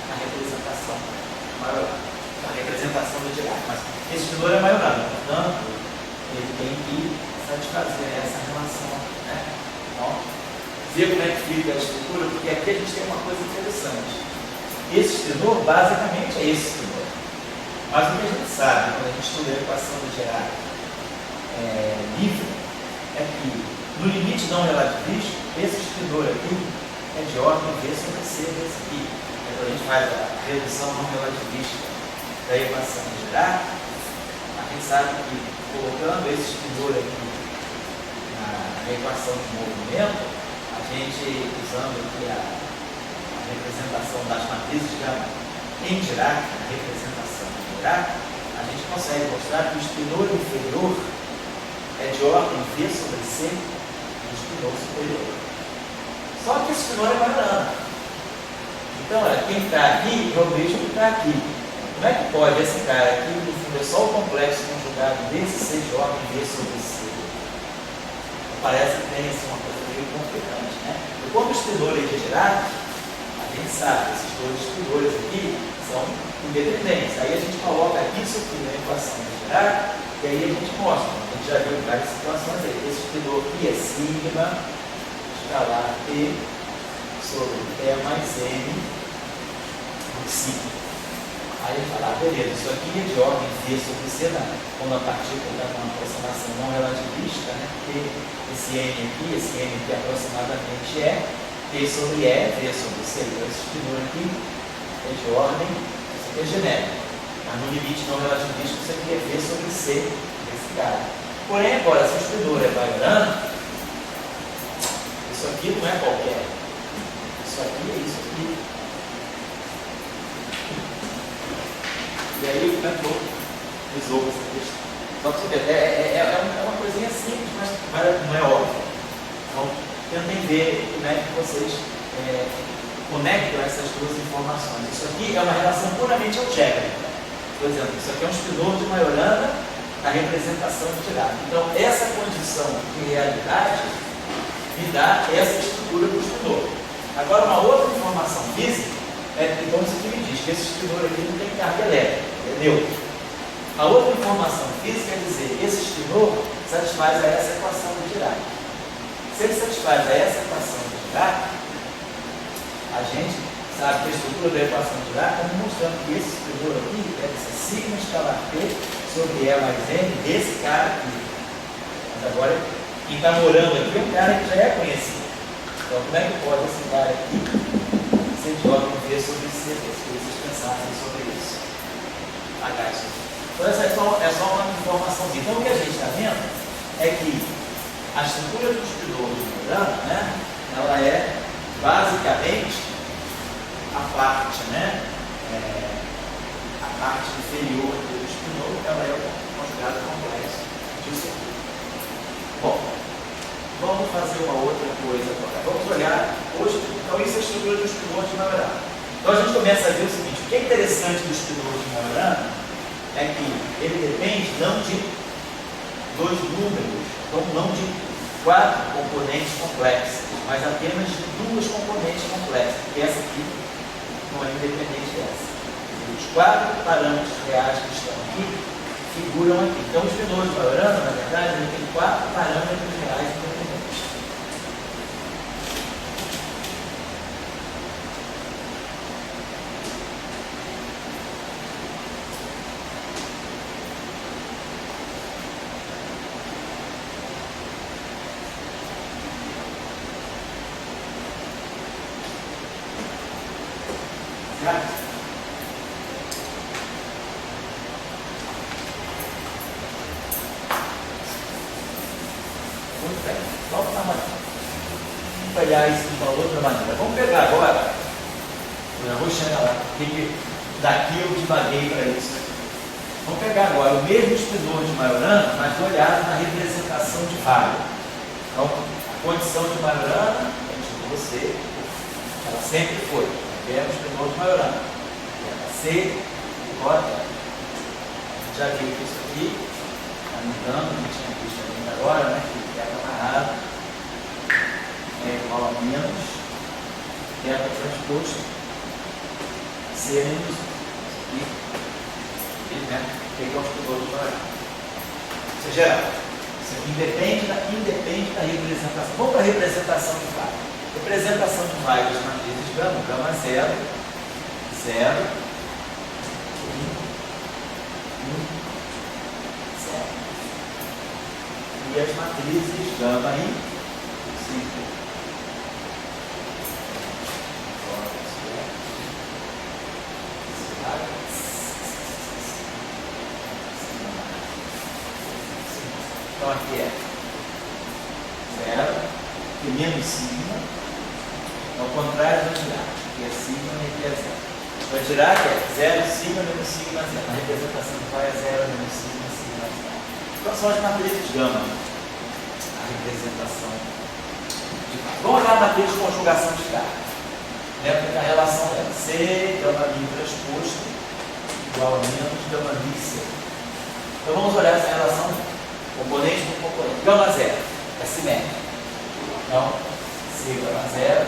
na representação maior, na representação do Dirac. Mas esse espinor é Majorana, portanto, ele tem que satisfazer essa relação, né? Então, ver como é que fica a estrutura, porque aqui a gente tem uma coisa interessante. Esse espinor, basicamente, é esse espinor. Mas o que a gente sabe, quando a gente estuda a equação do Dirac livre, é que no limite não relativista, esse espinor aqui é de ordem V sobre C desse aqui. Então a gente faz a redução não relativista da equação de Dirac, a gente sabe que colocando esse espinor aqui na equação de movimento, a gente, usando aqui a representação das matrizes de gama em Dirac, a representação de Dirac, a gente consegue mostrar que o espinor inferior é de ordem V sobre C do espinor superior. Só que esse espinor é Majorana. Então, quem está aqui é o mesmo que está aqui. como é que pode esse cara aqui, no fundo, é só o complexo conjugado desse C de ordem V sobre C? Parece que tem assim, uma coisa meio conflitante, né? E quando o espinor é de Dirac, a gente sabe, esses dois espinores aqui são independentes. Aí a gente coloca isso aqui na equação de Dirac, e aí a gente mostra. A gente já viu várias situações aí. Esse espinor aqui é sigma escalar T sobre E mais N por sigma. Aí ele fala, beleza, isso aqui é de ordem V sobre C, quando a partícula está com uma aproximação não relativista, né? Porque esse N aqui aproximadamente é T sobre E, V sobre C. Então esse espinor aqui é de ordem, isso aqui é genérico. Mas no limite não relativista, isso aqui é V sobre C desse cara. Porém, agora, se o espinor é Bajorano, isso aqui não é qualquer. Isso aqui é isso aqui. E aí, como é que eu resolvo essa questão? Só para você ver, é uma coisinha simples, mas não é óbvio. Então, tentem ver como é que vocês conectam essas duas informações. Isso aqui é uma relação puramente algébrica. Por exemplo, isso aqui é um espinor de Majorana na representação de Dirac. Então, essa condição de realidade me dá essa estrutura do espinor. Agora, uma outra informação física então isso aqui me diz que esse espinor aqui não tem carga elétrica, é neutro. A outra informação física é dizer que esse espinor satisfaz a essa equação de Dirac. Se ele satisfaz a essa equação de Dirac, a gente sabe que a estrutura da equação de Dirac está mostrando que esse espinor aqui deve ser sigma escalar T sobre E mais N desse cara aqui. Mas agora, quem está morando aqui é um cara que já é conhecido. Então, como é que pode esse cara aqui ser de ordem V sobre C? Se vocês pensassem sobre isso. Então, essa é só uma informaçãozinha. Então, o que a gente está vendo é que a estrutura do espinor de Majorana, né, ela é basicamente a parte, né, a parte inferior do espinor, ela é o conjugado complexo disso aqui. Bom, vamos fazer uma outra coisa agora. Vamos olhar hoje, então isso é a estrutura do espinor de Majorana. Então a gente começa a ver o seguinte: o que é interessante do espinor de Majorana é que ele depende não de dois números, então não de 4 componentes complexos, mas apenas de 2 componentes complexas, porque essa aqui não é independente dessa. Os 4 parâmetros reais que estão aqui figuram aqui. Então o espinor de Majorana, na verdade, ele tem 4 parâmetros reais independentes. Muito bem. Vamos olhar isso de uma outra maneira. Vamos pegar agora. Eu vou chegar lá. Daqui eu divaguei para isso. Vamos pegar agora o mesmo espinor de Majorana, mas olhar na representação de raio. Então, a condição de Majorana, a gente você, ela sempre foi. É o espinor de Majorana. C, rota. Já viu que isso aqui está mudando, a gente tinha visto ainda agora, né? Que é amarrado, é igual a menos, θ transposto, C menos 1. Isso aqui, né? Que é o espinor de Majorana. Ou seja, isso aqui independe da representação. Vamos para a representação de raio. Representação de raio das matrizes gama, gama 0, 0. 0. E as matrizes gama e 5. Então aqui é 0 e menos sigma, ao contrário do Dirac, que é sigma e aqui é 0. Para Dirac é 0, sigma, menos sigma, 0. A representação do pai é 0, menos sigma, sigma, 0. Então são as matrizes gama. A representação de pai. Vamos olhar a matriz de conjugação de carga. Dentro da relação dela. C, gama min transposto, igual a menos gama mixer. Então vamos olhar essa relação componente por componente. Gama zero é simétrico. Então, C gama zero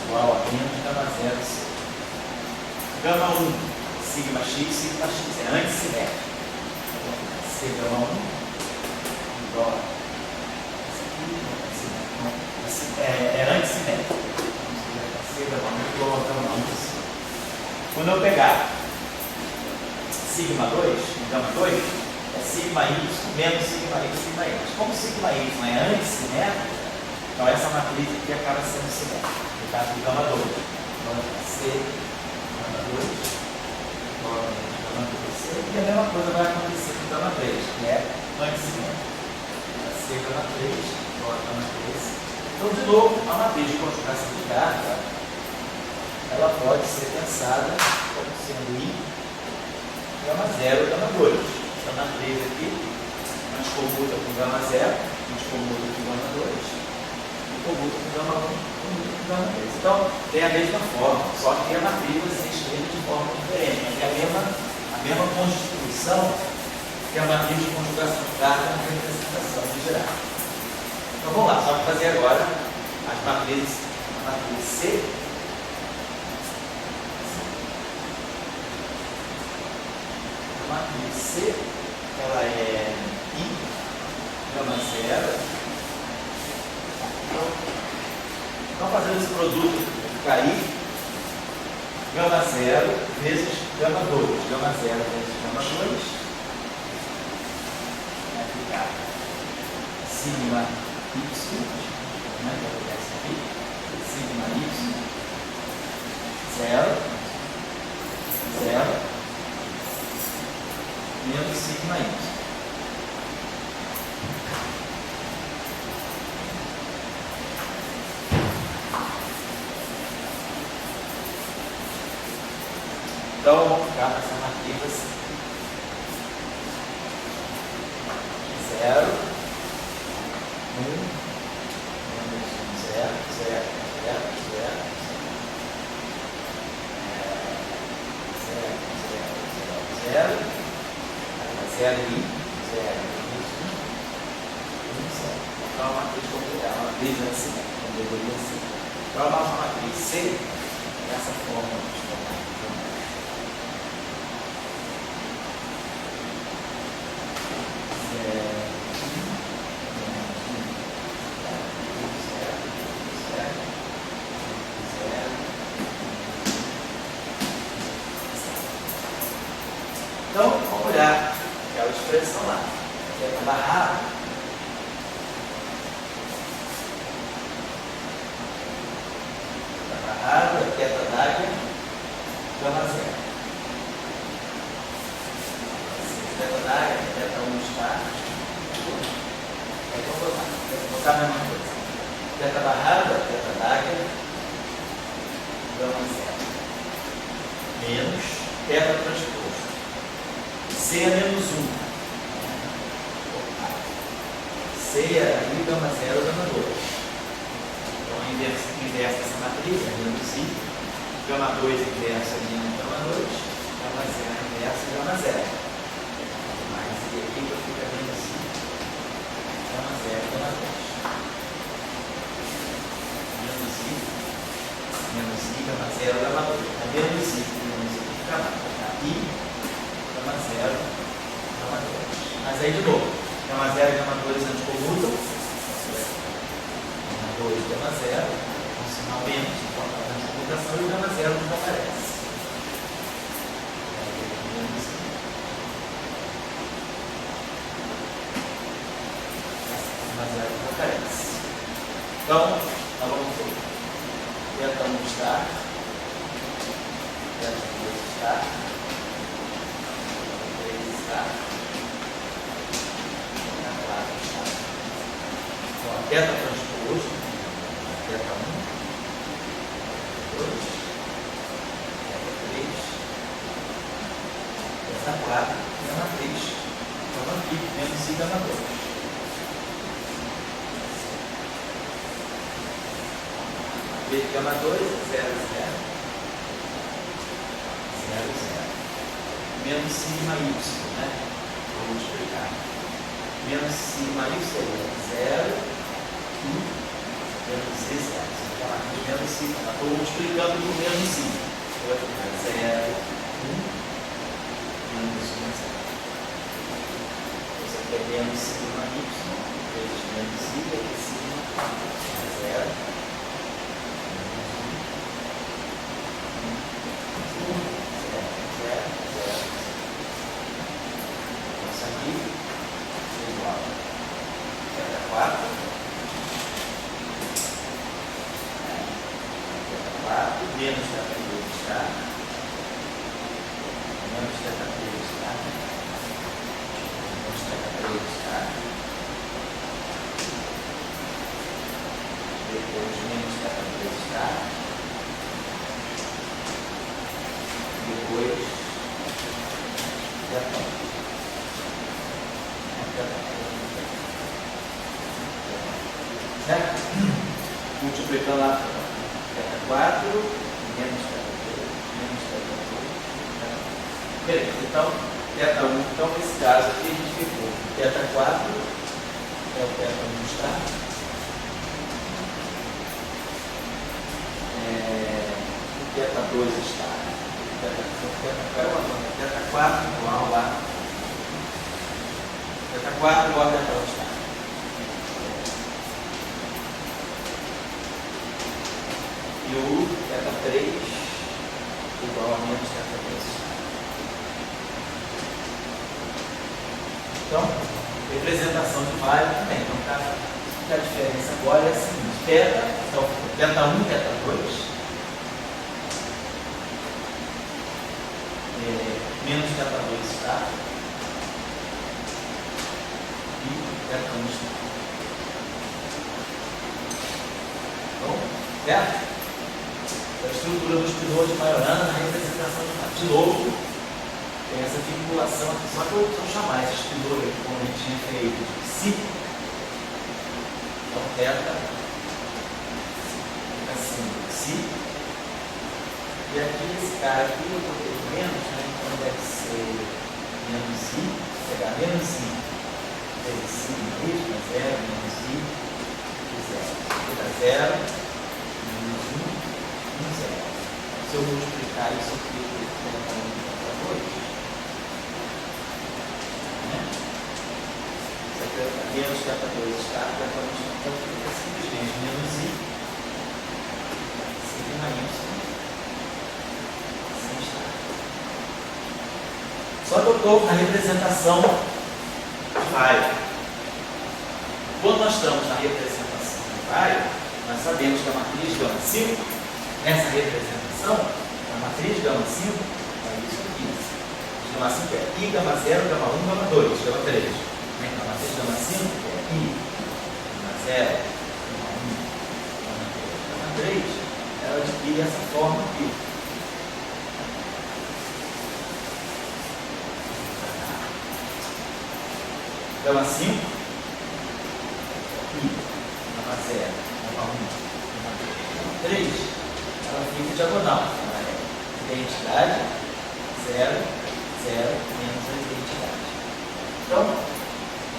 igual a menos gama zero C. Gama 1, sigma x, sigma x, é antissimétrico. C gama 1 igual a é antissimétrico. C gama 1 igual a gama 1. Quando eu pegar sigma 2, gama 2, é sigma y menos sigma y, sigma y. Como sigma y é antissimétrico, então essa matriz aqui acaba sendo simétrica. No caso do gama 2. Então, C gama 2 igual a gama 2C. E a mesma coisa vai acontecer com gama 3, que é antissimétrico. C gama 3 igual a gama 3. Então, de novo, a matriz de conjugação de carga, ela pode ser pensada como sendo I gama 0 gama 2. Essa matriz aqui, a gente commuta com gama 0, a gente commuta com gama 2, e commuta com gama 1, commuta com gama 3. Então, tem a mesma forma, só que a matriz vai ser escrita de forma diferente, mas é a mesma constituição que a matriz de conjugação de carga na representação de geral. Então vamos lá, só para fazer agora as matrizes, a matriz C. A matriz C, ela é I gama 0. Então fazendo esse produto, vai ficar I gama 0 vezes gama 2. Gama 0 vezes gama 2 vai ficar sigma y, né, que acontece aqui, sigma y, 0, 0, menos sigma y. Então, vamos ficar nessa matriz assim. 0, 1, 0, 0, 0, 0, 0, 0 e 0, 1, 0. Então, a matriz completar, a matriz assim, como deveria ser. Então, a nossa matriz C, dessa forma, então, vamos olhar aquela expressão lá, que é barrado. Barrado é teta d'águia, gama 0. Teta d'águia, teta 1 está. Vou botar a mesma coisa. Teta barrada, teta d'águia, gama 0. Menos teta transposto. C é menos 1. C é I gama 0 gama 2. Então, inversa essa matriz é menos I. Gama 2 inversa é menos gama 2. Gama 0 inversa é gama 0. Mais I aqui que fica menos I. Gama 0 gama 2. Menos I gama 0 gama 2. Menos I fica I gama 0, gama 2. Mas aí de novo, gama 0 e gama 2 antes commutam. Gama 2, gama 0, um sinal menos, então a anticomutação e o gama 0 não aparece. Gama 0 não aparece. Então, nós vamos ver. Teta 1 está. Teta 2 está. Então, a teta transposto, teta 1, 2, teta 3, teta 4, gama 3, então aqui, menos I gama 2. B de gama 2, 0, 0, 0, 0. menos sigma y, né? Vou multiplicar. Menos sigma y seria 0 e menos z zero. Então, aqui menos sigma. Estou multiplicando por menos sigma. Vai ficar 0, 1, menos 1, 0. Isso aqui é menos sigma y, vezes menos y, aqui sigma é 0. Isso aqui é igual a 4. 4 menos θ2 está. Menos θ3 está. Menos θ3 está. Depois menos θ3 está. Depois certo? Multiplicando lá 4 menos θ3 menos θ2. Beleza, então θ1, então nesse caso aqui a gente ficou θ4 é o θ1 está. O θ2 está. θ4 igual a θ4 igual a θ1 está. E o θ3 igual a menos θ3. Então, representação de vale também. Então, a diferença agora é a seguinte: então, θ1 e θ2 menos θ2 está e θ1 está. Bom, certo? A estrutura dos pinores maiorando na representação de novo, tem essa vinculação aqui. Só que eu vou chamar esses pinores aqui, como a gente tinha feito, de si. Então, θ fica assim, si. E aqui, esse cara aqui, eu botei menos, né? Então deve ser menos i. Vou pegar menos i vezes sigma y, 0, menos i, 0. Fica 0, menos 1, 0. Se eu multiplicar isso aqui por θ1 e θ2, né? Isso aqui é menos θ2 está, então fica simplesmente menos i, sigma y. Só que eu estou na representação de raio. Quando nós estamos na representação de raio, nós sabemos que a matriz gama 5, nessa representação, a matriz gama 5 é isso aqui. A gama 5 é I, gama 0, gama 1, gama 2, gama 3. A matriz gama 5 é I, gama 0, gama 1, gama 2, gama 3. Ela adquire essa forma aqui. Gama 5, I, gama 0, gama 1, gama 2, gama 3, ela fica diagonal. Ela é identidade, 0, 0, menos a identidade. Então,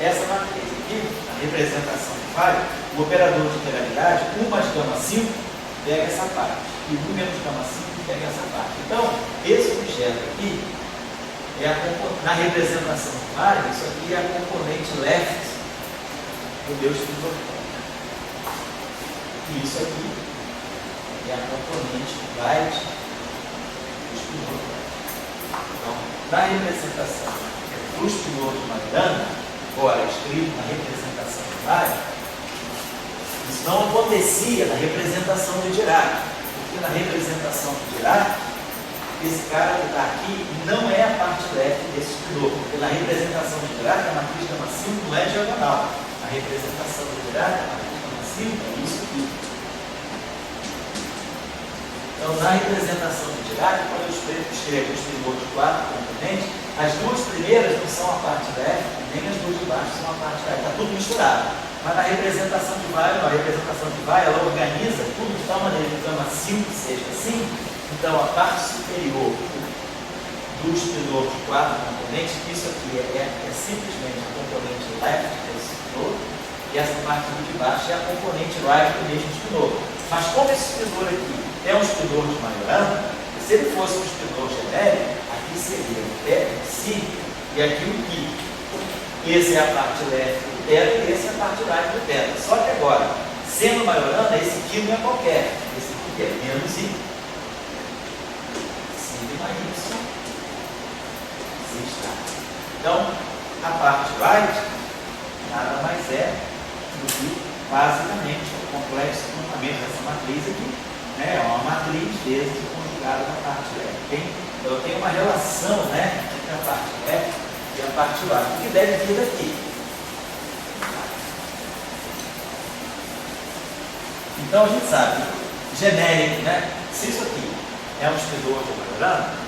essa matriz aqui, a representação que vale, o operador de integralidade, 1 mais gama 5, pega essa parte, e 1 menos gama 5 pega essa parte. Então, esse objeto aqui, na representação de vale, isso aqui é a componente left do meu espinor. E isso aqui é a componente right do espinor. Então, na representação do espinor de Majorana, agora escrito na representação de vale, isso não acontecia na representação de Dirac, porque na representação de Dirac, esse cara que está aqui não é a parte left desse espinor, porque na representação de Dirac, a matriz gama 5 não é diagonal. A representação de Dirac, a matriz gama 5 é isso aqui. Então, na representação de Dirac, quando eu escrevo o espinor de 4 componentes, as duas primeiras não são a parte left, nem as duas de baixo são a parte right. Está tudo misturado. Mas na representação de Weyl, a representação de Weyl, ela organiza tudo de tal maneira que gama 5 seja assim. Então, a parte superior do espinor de 4 componentes, isso aqui é simplesmente a componente left desse espinor, e essa parte aqui de baixo é a componente right do mesmo espinor. Mas como esse espinor aqui é um espinor de Majorana, se ele fosse um espinor genérico, aqui seria o θ, si, e aqui o π. Esse é a parte left do θ e esse é a parte right do θ. Só que agora, sendo Majorana, esse aqui não é qualquer. Esse aqui é menos i. Sigma y. Está. Então, a parte right nada mais é do que, basicamente, o complexo complemento dessa matriz aqui, né? É uma matriz vezes o conjugado da parte left. Eu tenho uma relação, né, entre a parte left e a parte right, que deve vir daqui. Então, a gente sabe, genérico, né? Se isso aqui é um espinor de Majorana,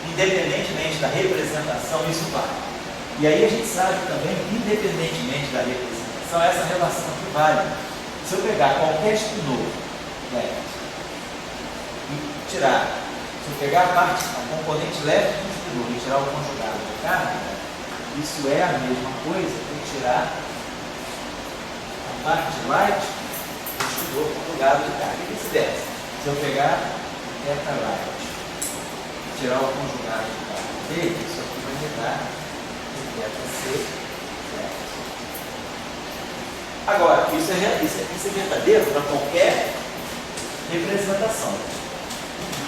independentemente da representação, isso vale. E aí a gente sabe também, independentemente da representação, essa relação que vale. Se eu pegar qualquer espinor left e tirar, se eu pegar a componente left do espinor e tirar o conjugado de carga, isso é a mesma coisa que tirar a parte right do espinor conjugado de carga. E vice-versa. Se eu pegar θ right, tirar o conjugado de carga dele, isso aqui vai me dar θ c. Agora, isso é verdadeiro para qualquer representação.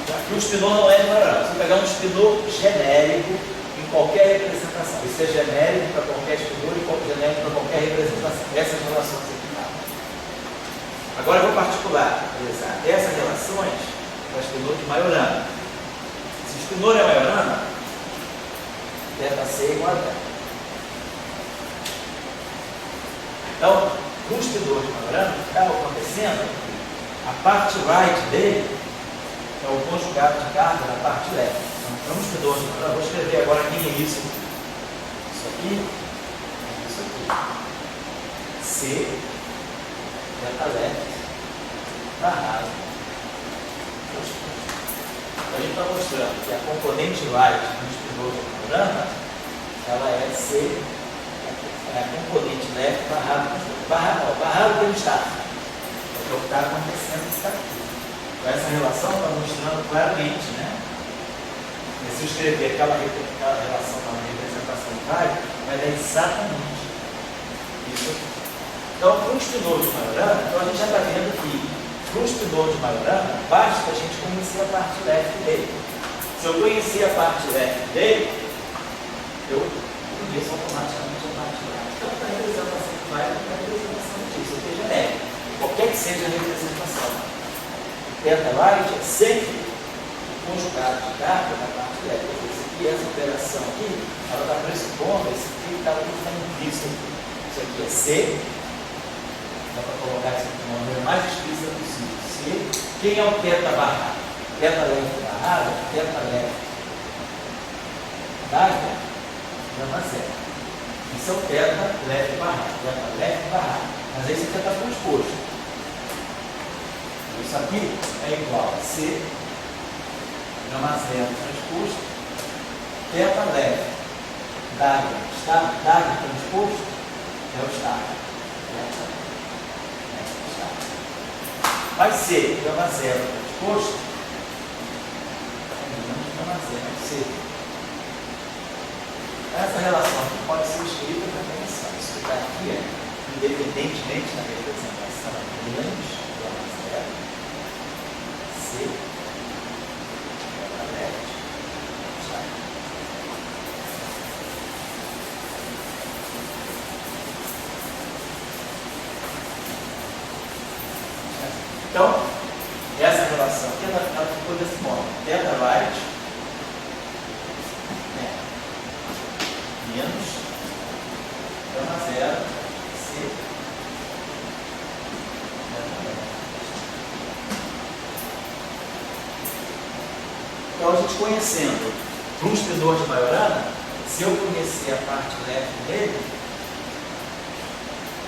Aqui o espinor não é de Majorana. Se eu pegar um espinor genérico em qualquer representação, isso é genérico para qualquer espinor e genérico para qualquer representação. Essas relações aqui. Agora eu vou particularizar essas relações para o espinor de Majorana. Se o espinor é Majorana, θc é igual a θ. Então, no espinor de Majorana, o que está acontecendo é que a parte right dele é o conjugado de carga da parte left. Então, para um espinor de Majorana, vou escrever agora quem é isso. Isso aqui, isso aqui. C, θ left, barrado. A gente está mostrando que a componente right do espinor de Majorana, ela é C, é a componente left barrado pelo estado. É o que está acontecendo que está aqui. Então, essa relação está mostrando claramente, né? E se eu escrever aquela relação na representação vai dar exatamente isso aqui. Então, para o espinor de Majorana, então a gente já está vendo que para o espinor de Majorana, basta a gente conhecer a parte left dele. Se eu conhecer a parte left dele, eu conheço automaticamente a parte left. Então, a representação que vai é a representação disso, ou seja, genérico. Qualquer que seja a representação. θ right é sempre conjugado de carga da parte left. Essa operação aqui, ela está pressupondo esse aqui que está usando isso aqui. Isso aqui é C. Dá para colocar isso aqui de uma maneira mais explícita possível. C. Quem é o θ barrado? θ left barrado, θ left carga, gama zero. Isso é o θ left barrado, θ left barrado. Mas aí isso aqui está transposto. Isso aqui é igual a C, gama zero transposto, θ left, DAG transposto, é o estado. Vai ser gama zero transposto, menos gama zero, C. Essa relação aqui pode ser escrita também assim. Isso que está aqui é, independentemente da representação, menos gama zero, C, gama left, estado. Então, essa relação aqui, ela ficou desse modo. θ right menos gama zero, C, gama left. Então, a gente conhecendo para um espinor de Majorana, se eu conhecer a parte left dele,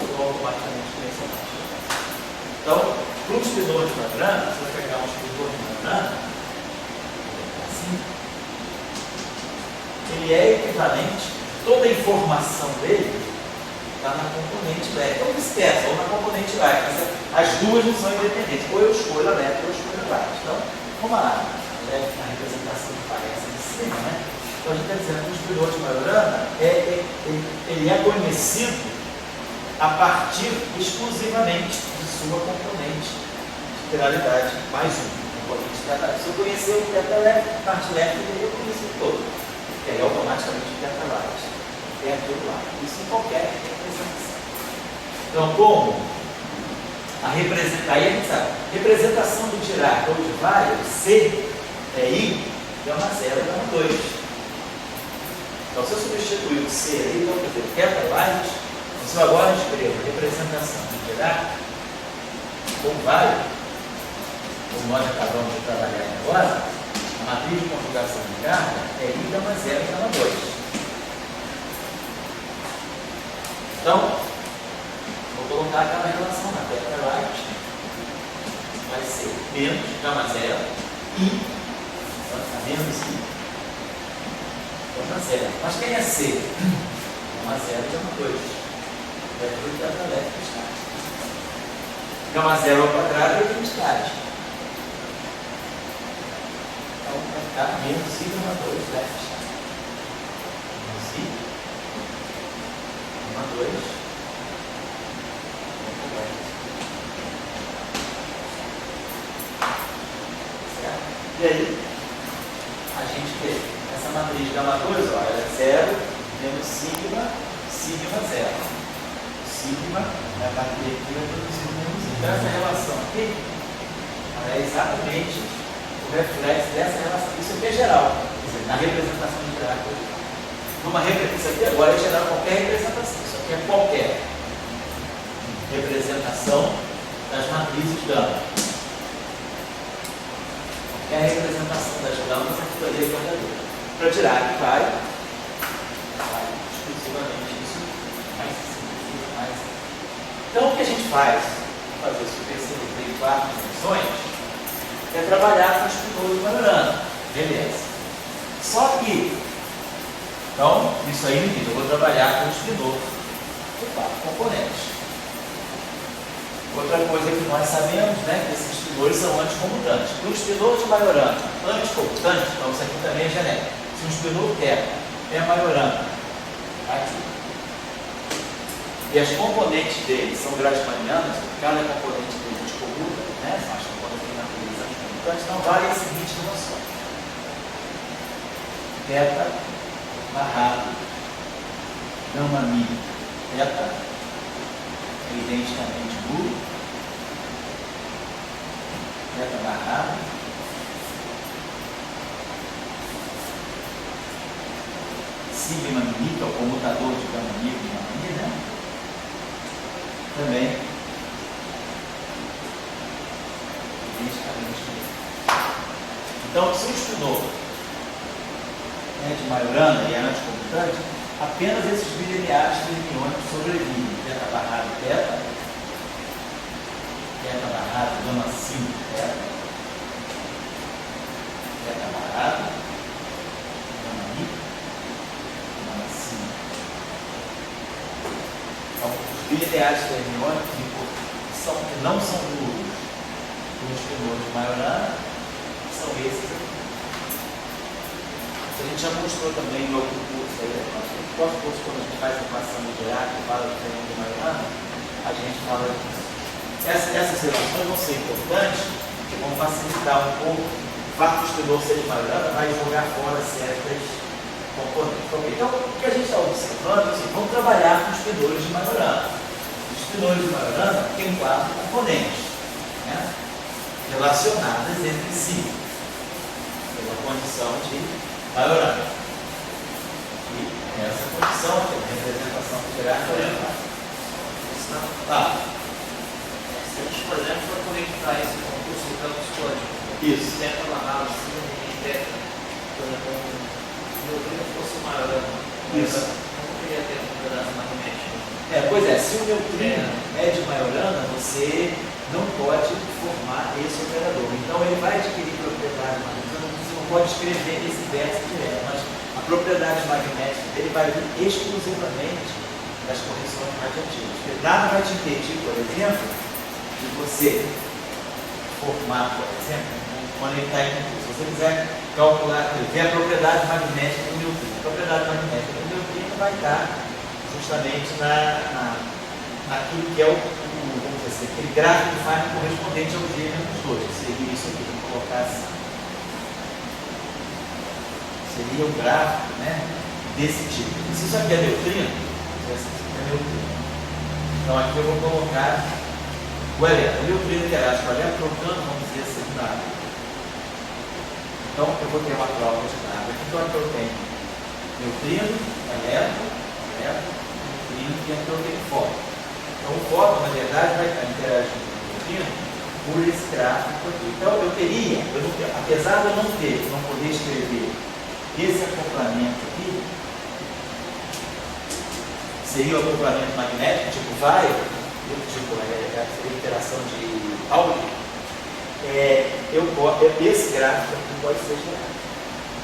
eu vou automaticamente conhecer a parte left. Então, para um espinor de Majorana, se eu pegar um espinor de Majorana, assim, ele é equivalente, toda a informação dele está na componente leve, ou vice-versa, ou na componente light. As duas não são independentes, ou eu escolho a leve ou eu escolho a light. Então, vamos lá, a representação que parece em cima, né? Então a gente está dizendo que o espirô de Majorana ele é conhecido a partir exclusivamente de sua componente de teralidade mais um. Componente de se eu conhecer o teta leve, a parte leve, eu conheço o todo. Que aí automaticamente o teta light é aquilo lá. Isso em qualquer representação. Então, como a representação, aí a gente sabe, representação do Dirac ou de Weyl, C é I, gama 0, gama 2. Então, se eu substituir o C aí, então, quer dizer, teta light, se eu agora escrevo representação do Dirac com Weyl, como nós acabamos de trabalhar agora, a matriz de conjugação de carga é I, gama 0, gama 2. Então, vou colocar aquela relação na teta light, vai ser menos gama 0 I, menos I, gama 0. Mas quem é C? Gama 0 e gama 2. Vetor de teta leve está. Gama 0 ao quadrado é identidade. Então, vai ficar menos I, gama 2 left. Menos I, gama 2. E aí, a gente tem essa matriz de gama 2, ó, ela é 0 menos sigma, sigma 0. Sigma é a parte directiva produzido menos I. Então, essa relação aqui é exatamente o reflexo dessa relação. Isso aqui é geral, quer dizer, na representação de Dirac. Isso aqui agora é geral qualquer representação. Isso aqui é qualquer representação das matrizes gama. É a representação das gamas aqui para ler quadratura. Para Dirac vai exclusivamente isso, mais simples, mais. Então o que a gente faz para fazer isso terceiro, quarto funções é trabalhar com os espinor de Majorana. Beleza. Só que, então, isso aí me diz, eu vou trabalhar com o espinor de 4 componentes. Outra coisa que nós sabemos, né, que esses espinores são anticomutantes. Para o espinor de Majorana, anticomutante, então isso aqui também é genérico. Se um espinor é Majorana, aqui. E as componentes dele são grassmannianas, cada componente dele anticomuta, né, são as componentes natureza anticomutantes, então vale a seguinte noção. Teta barrado, gama mi, teta, é identicamente nulo, teta barrado, sigma mi, que é o comutador de gama mi e gama mi, né? Também identicamente nulo. Então, se o espinor é de Majorana e é anticomutante, apenas esses bilineares fermiônicos sobrevivem. Teta barrado, teta barrado, gama 5, teta barrado, gama mi, gama 5. Então, os bilineares fermiônicos que não são nulos do espinor de Majorana são esses aqui. A gente já mostrou também em outro curso aí, no próximo curso, quando a gente faz a equação de Dirac, fala de fermiônico de Majorana, a gente fala disso. Essas relações vão ser importantes, que vão facilitar um pouco o fato de espinor ser de Majorana, vai jogar fora certas componentes. Então, o que a gente está observando é assim, vamos trabalhar com os espinores de Majorana. Os espinores de Majorana têm 4 componentes, né, relacionadas entre si, pela condição de Majorana. E essa condição, que é a representação de Dirac, vai levar. Se a gente, por exemplo, for conectar esse concurso em campos códigos, Isso. teta barrado, sigma e teta, por exemplo, o meu primo fosse maior, Isso. não queria ter um pedaço magnético. Pois é, se o neutrino é de Majorana, você não pode formar esse operador. Então ele vai adquirir propriedade magnética, você não pode escrever esse verso direto, mas a propriedade magnética dele vai vir exclusivamente das correções radiativas. Porque nada vai te impedir, por exemplo, de você formar, por exemplo, conectar em tudo. Se você quiser calcular, ver a propriedade magnética do neutrino. A propriedade magnética do neutrino vai estar justamente naquilo que é vamos dizer, aquele gráfico de Feynman correspondente ao G menos 2. Seria isso aqui, vamos colocar assim. Seria o gráfico, né, desse tipo. E se isso aqui é neutrino, isso aqui é neutrino. Então aqui eu vou colocar o elétron. O neutrino interage com o elétron, trocando, vamos dizer assim, nada. Então eu vou ter uma troca de nada. Então aqui eu tenho neutrino, elétron, neutrino e aqui eu tenho fóton. Então o fóton, na verdade, vai estar interagindo com o neutrino por esse gráfico aqui. Então eu teria, apesar de eu não poder escrever esse acoplamento aqui, seria o acoplamento magnético, tipo vai, seria a interação de Pauli, esse gráfico aqui pode ser gerado.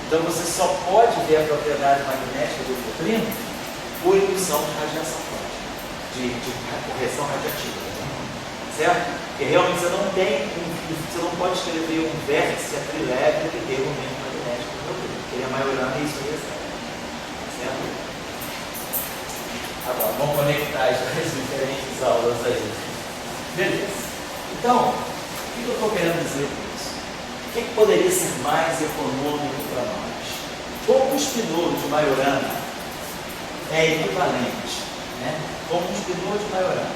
Então você só pode ver a propriedade magnética do neutrino por indução de radiação quântica, de correção radiativa, certo? Porque realmente você não pode escrever um vértice acrilético que dê o momento magnético do neutrino, porque ele é maiorando isso aí, certo? Agora, vamos conectar as diferentes aulas aí. Beleza. Então, o que eu estou querendo dizer com isso? O que poderia ser mais econômico para nós? Como o espinolo de Majorana é equivalente, né? Como um espinolo de Majorana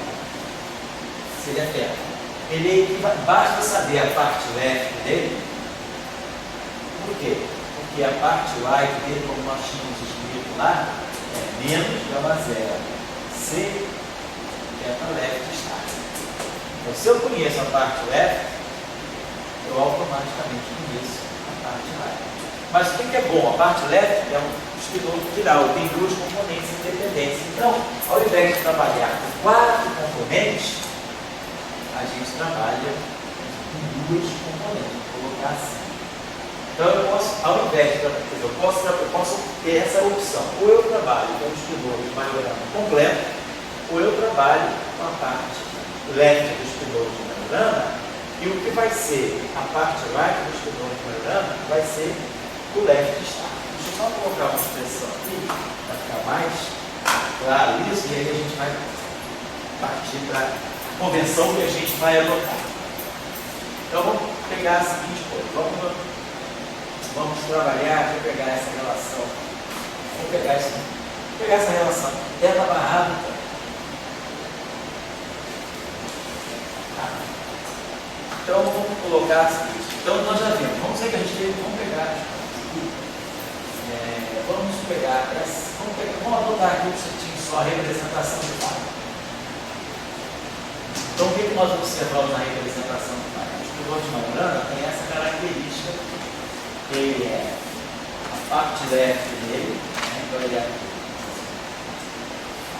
seria terra. Basta saber a parte leste dele. Por quê? Porque a parte right dele, como nós tínhamos escrito lá, é menos gama zero. C, teta left está. Então, se eu conheço a parte left, eu automaticamente conheço a parte right. Mas o que é bom? A parte left é um espinolo quiral, tem duas componentes independentes. Então, ao invés de trabalhar com 4 componentes, a gente trabalha com 2 componentes. Vou colocar assim. Então, eu posso, ao invés de eu posso ter essa opção. Ou eu trabalho com o espinolo de Majorana completo, ou eu trabalho com a parte left do espinolo de Majorana, e o que vai ser a parte right do espinolo de Majorana vai ser o left star. Deixa eu só colocar uma expressão aqui, para ficar mais claro isso, e aí a gente vai partir para a convenção que a gente vai adotar. Então, vamos pegar a seguinte coisa. Vamos trabalhar, vou pegar essa relação. Vou pegar essa relação. Teta barra átomo. Então vamos colocar o seguinte. Então nós já vimos. Vamos dizer que a gente teve. Vamos pegar aqui. Vamos adotar aqui o certinho só a representação de fato. Então o que nós observamos na representação de fato? O espinolo de Majorana tem essa característica. Ele é a parte left dele, né? Então ele é,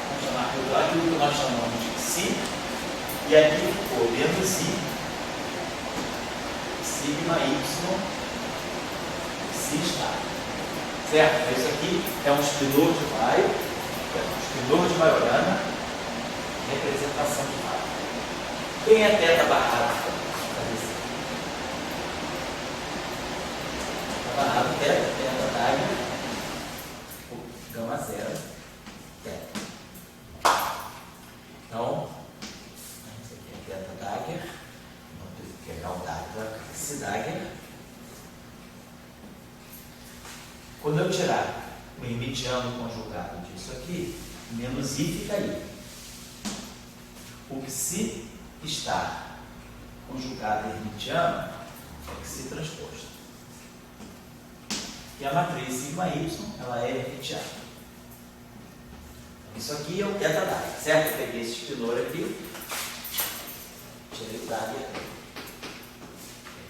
vamos chamar aquilo que nós chamamos de Si, e aqui ficou menos I, sigma Y, Si está. Certo? Isso aqui é um espinolo de Maio, espinolo de Majorana, representação de Maio. Quem é teta barrada? Barrado, teta, Dagger, gama zero, teta. Então, isso aqui é teta Dagger, vamos pegar o Dagger, esse Dagger. Quando eu tirar o hermitiano conjugado disso aqui, menos I fica aí. O que se está conjugado hermitiano é que se transposto. E a matriz sigma y, ela é hermitiana. Isso aqui é o teta Dagger, certo? Eu peguei esse espinolo aqui, tirei o Dagger,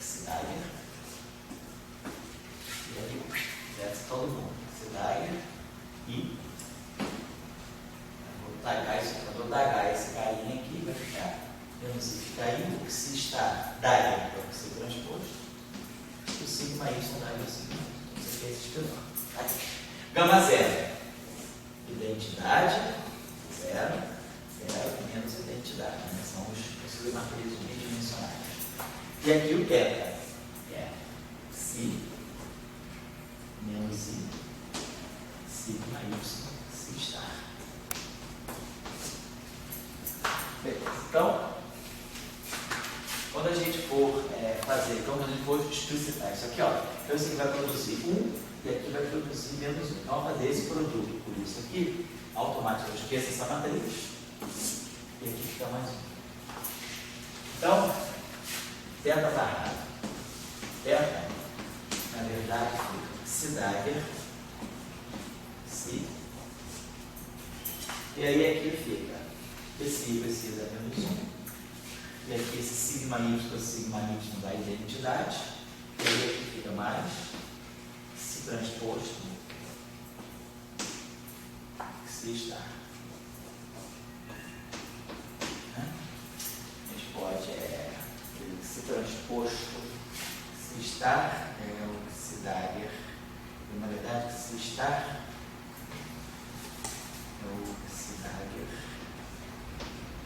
esse Dagger, e aí desce todo mundo. Esse Dagger e vou tagar isso aqui. Quando eu tagar esse carinha aqui, vai ficar menos I fica aí, o que se está Dagger para ser transposto, o sigma y Dagger sigma. Esse espinolo. Gama zero, identidade, zero, menos identidade, né? São os submatrizes bidimensionais. E aqui o θ é si menos i, sigma y, si star. Beleza. Então, quando a gente for quando a gente for explicitar isso aqui, ó, então isso aqui vai produzir 1 e aqui vai produzir menos 1. Então, vamos fazer esse produto por isso aqui, automaticamente, esqueça essa matriz. E aqui fica mais 1. Então, θ barrado. Θ, na verdade, fica si dagger, si. E aí aqui fica esse I precisa menos 1. E aqui esse sigma y da identidade. E aí aqui fica mais si transposto, si star. A gente pode si transposto, si star é o si dagger. E na verdade si star é o si dagger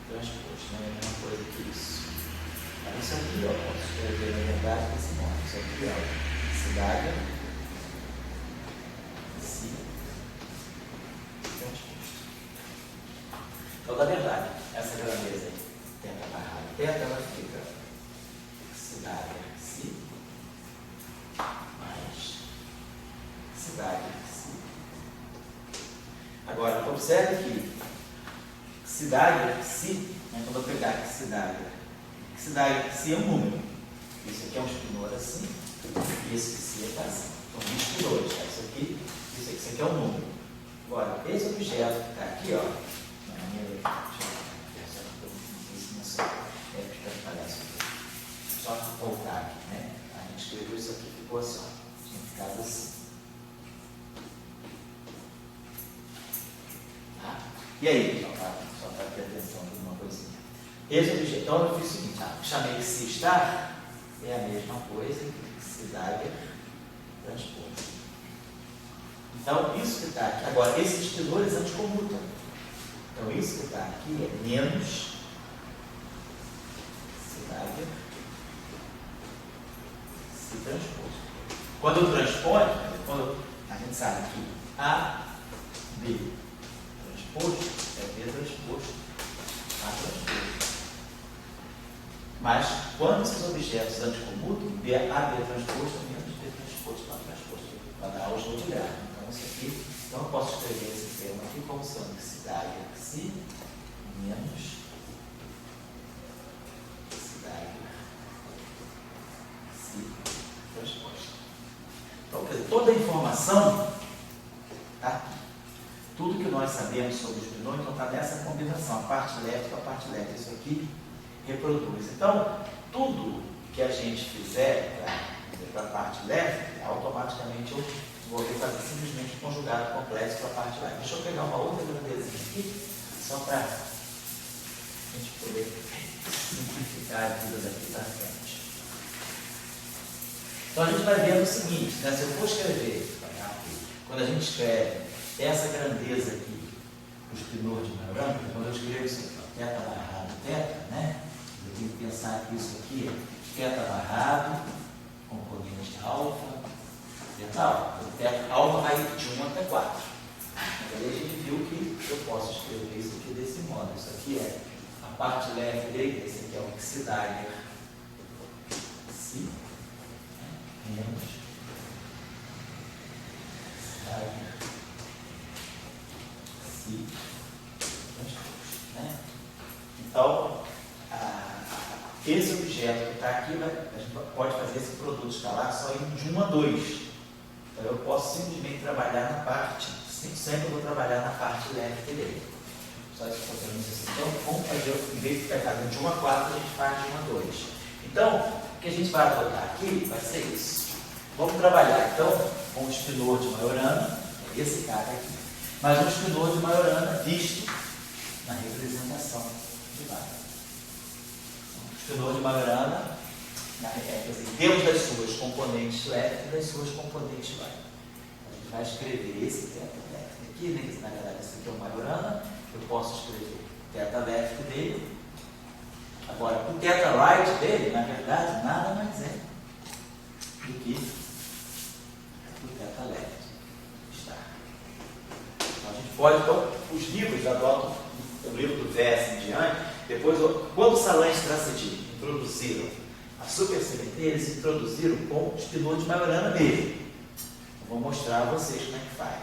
transposto, não é a mesma coisa que isso. Mas isso aqui, ó, posso escrever na verdade desse modo. Isso aqui, ó, si dagger, si transposto. Então, na verdade, essa grandeza aí, θ barrado, θ, ela fica si dagger, si, mais si dagger, si. Agora, observe que si dagger, si, quando eu pegar aqui si dagger, si é um número. Isso aqui é um espinor assim, e esse si está assim. São 20 espinores, tá? Isso aqui é um número. Agora, esse objeto que está aqui, ó, na maneira só voltar aqui, né? A gente escreveu isso aqui, ficou assim, ó, tinha ficado assim. Tá? E aí, só para ter atenção de uma coisinha. Esse objeto, então eu fiz o seguinte, chamei de si star, é a mesma coisa que si dagger transposto. Então, isso que está aqui, agora, esses espinores anticomutam. Então, isso que está aqui é menos si dagger, si transposto. Quando eu transponho, a gente sabe que A, B transposto é B transposto, A transposto. Mas, quando esses objetos anticomutam, AB transposto é menos B transposto, A transposto, para dar aos de grau. Então, isso aqui, então eu posso escrever esse termo aqui como sendo que si dagger, si, menos si dagger, si transposto. Então, quer dizer, toda a informação está aqui. Tudo que nós sabemos sobre os binômios então está nessa combinação, a parte leve com a parte leve. Isso aqui reproduz. Então, tudo que a gente fizer para a parte leve, automaticamente eu vou fazer simplesmente um conjugado complexo para a parte leve. Deixa eu pegar uma outra grandezinha aqui, só para a gente poder simplificar a vida daqui para frente. Então, a gente vai ver o seguinte, né? Se eu for escrever, quando a gente escreve essa grandeza aqui, o espinor de Majorana, quando eu escrevo isso aqui, θ barrado, θ, né? Eu tenho que pensar que isso aqui é θ barrado, componente alfa, tal. O alfa vai de 1 até 4. Mas aí a gente viu que eu posso escrever isso aqui desse modo. Isso aqui é a parte leve dele, esse aqui é o si dagger, si, menos si dagger, si transposto, né? Então, esse objeto que está aqui, a gente pode fazer esse produto escalar só indo de 1 a 2. Então, eu posso simplesmente trabalhar na parte, sempre eu vou trabalhar na parte leve dele. Só isso que eu estou fazendo assim. Então, vamos fazer, em vez de ficar fazendo de 1 a 4, a gente faz de 1 a 2. Então, o que a gente vai adotar aqui vai ser isso. Vamos trabalhar, então, com o espinor de Majorana, esse cara aqui. Mas um espinor de Majorana visto na representação de Wagner. O espinor de Majorana, Deus das suas componentes leve e das suas componentes Wagner. A gente vai escrever esse teta left aqui, né? Na verdade, esse aqui é o Majorana. Eu posso escrever o teta left dele. Agora, o teta right dele, na verdade, nada mais é do que o teta left. Está. Então, a gente pode, então, os livros adotam o livro do Vess em diante. Depois, quando Salan e Strasser introduziram a supersimetria, eles introduziram com o espinor de Majorana mesmo. Eu vou mostrar a vocês como é que faz.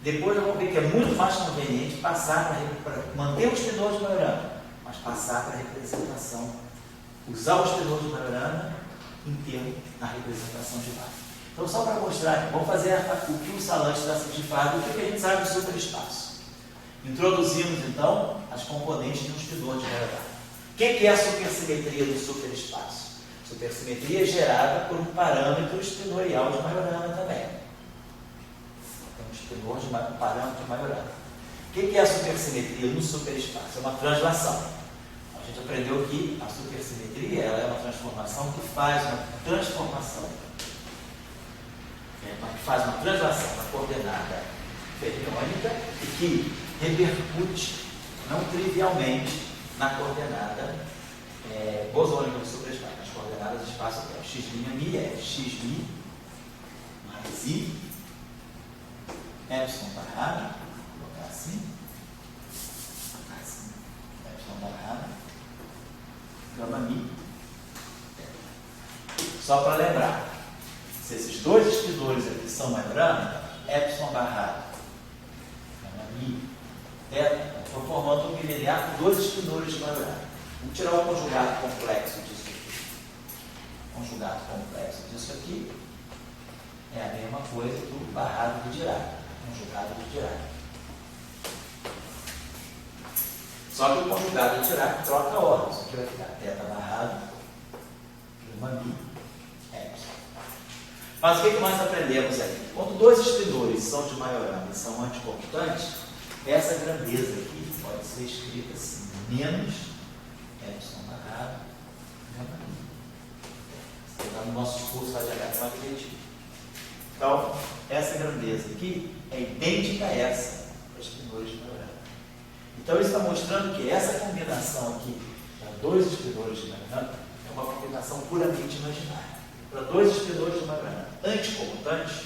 Depois, nós vamos ver que é muito mais conveniente passar para manter o espinor de Majorana, mas passar para a representação, usar o espinor de Majorana inteiro na representação de vácuo. Então, só para mostrar, vamos fazer o que o Salan e Strasser faz, o que a gente sabe do superespaço. Introduzimos, então, as componentes de um espinor de Majorana. O que é a supersimetria do superespaço? Supersimetria é gerada por um parâmetro espinorial de Majorana também. Então, espinor de um parâmetro de Majorana. O que é a supersimetria no superespaço? É uma translação. A gente aprendeu que a supersimetria ela é uma transformação que faz uma transformação. Que faz uma translação na coordenada fermiônica e que repercute, não trivialmente, na coordenada bosônica do superespaço, nas coordenadas de espaço-tempo. X'Mi é X'Mi mais I, epsilon barrado, vou colocar assim, epsilon barrado, gama Mi. Só para lembrar, se esses dois espinores aqui são Majorana, epsilon barrado, gama Mi, estou formando um bilinear com dois espinores de Majorana. Vamos tirar o conjugado complexo disso aqui. O conjugado complexo disso aqui é a mesma coisa do barrado do Dirac. Conjugado do Dirac. Só que o conjugado do Dirac troca a ordem. Isso aqui vai ficar teta barrado, gama Mi, epsilon. Mas o que nós aprendemos aqui? Quando dois espinores são de Majorana e são anticonstantes, essa grandeza aqui pode ser escrita assim, menos epsilon barrado, gama Mi. Isso está no nosso curso de algebraica magnética. Então, essa grandeza aqui é idêntica a essa para os espinores de Majorana. Então, isso está mostrando que essa combinação aqui, para dois espinores de Majorana, é uma combinação puramente imaginária. Para dois espinores de Majorana anticonstantes,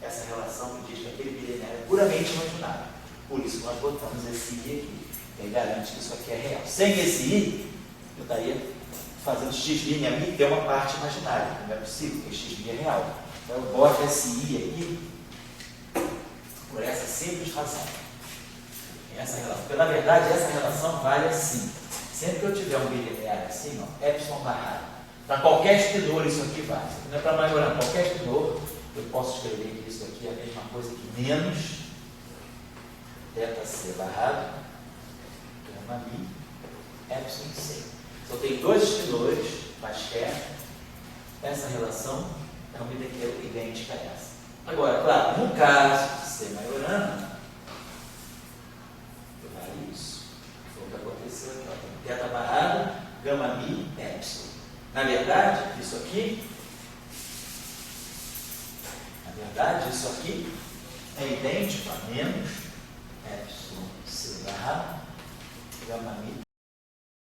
essa relação que diz que aquele bilinear é puramente imaginário. Por isso que nós botamos esse I aqui. Ele garante que isso aqui é real. Sem esse I, eu estaria fazendo X'Mi a Mi ter uma parte imaginária. Não é possível, porque X'Mi é real. Então eu boto esse I aqui por essa simples razão. Essa relação. Porque na verdade essa relação vale assim. Sempre que eu tiver um bilinear assim, ó, epsilon barrado, para qualquer espinor isso aqui vale. Não é para Majorana, qualquer espinor, eu posso escrever que isso aqui é a mesma coisa que menos teta C barrado, gama Mi, epsilon C. Se eu tenho dois espinores quaisquer, essa relação é uma idêntica a essa. Agora, claro, no caso de ser Majorana, vale isso. Foi o que aconteceu aqui. Tem teta barrado, gama Mi, epsilon. Na verdade, isso aqui é idêntico a menos epsilon C barrado, gama Mi.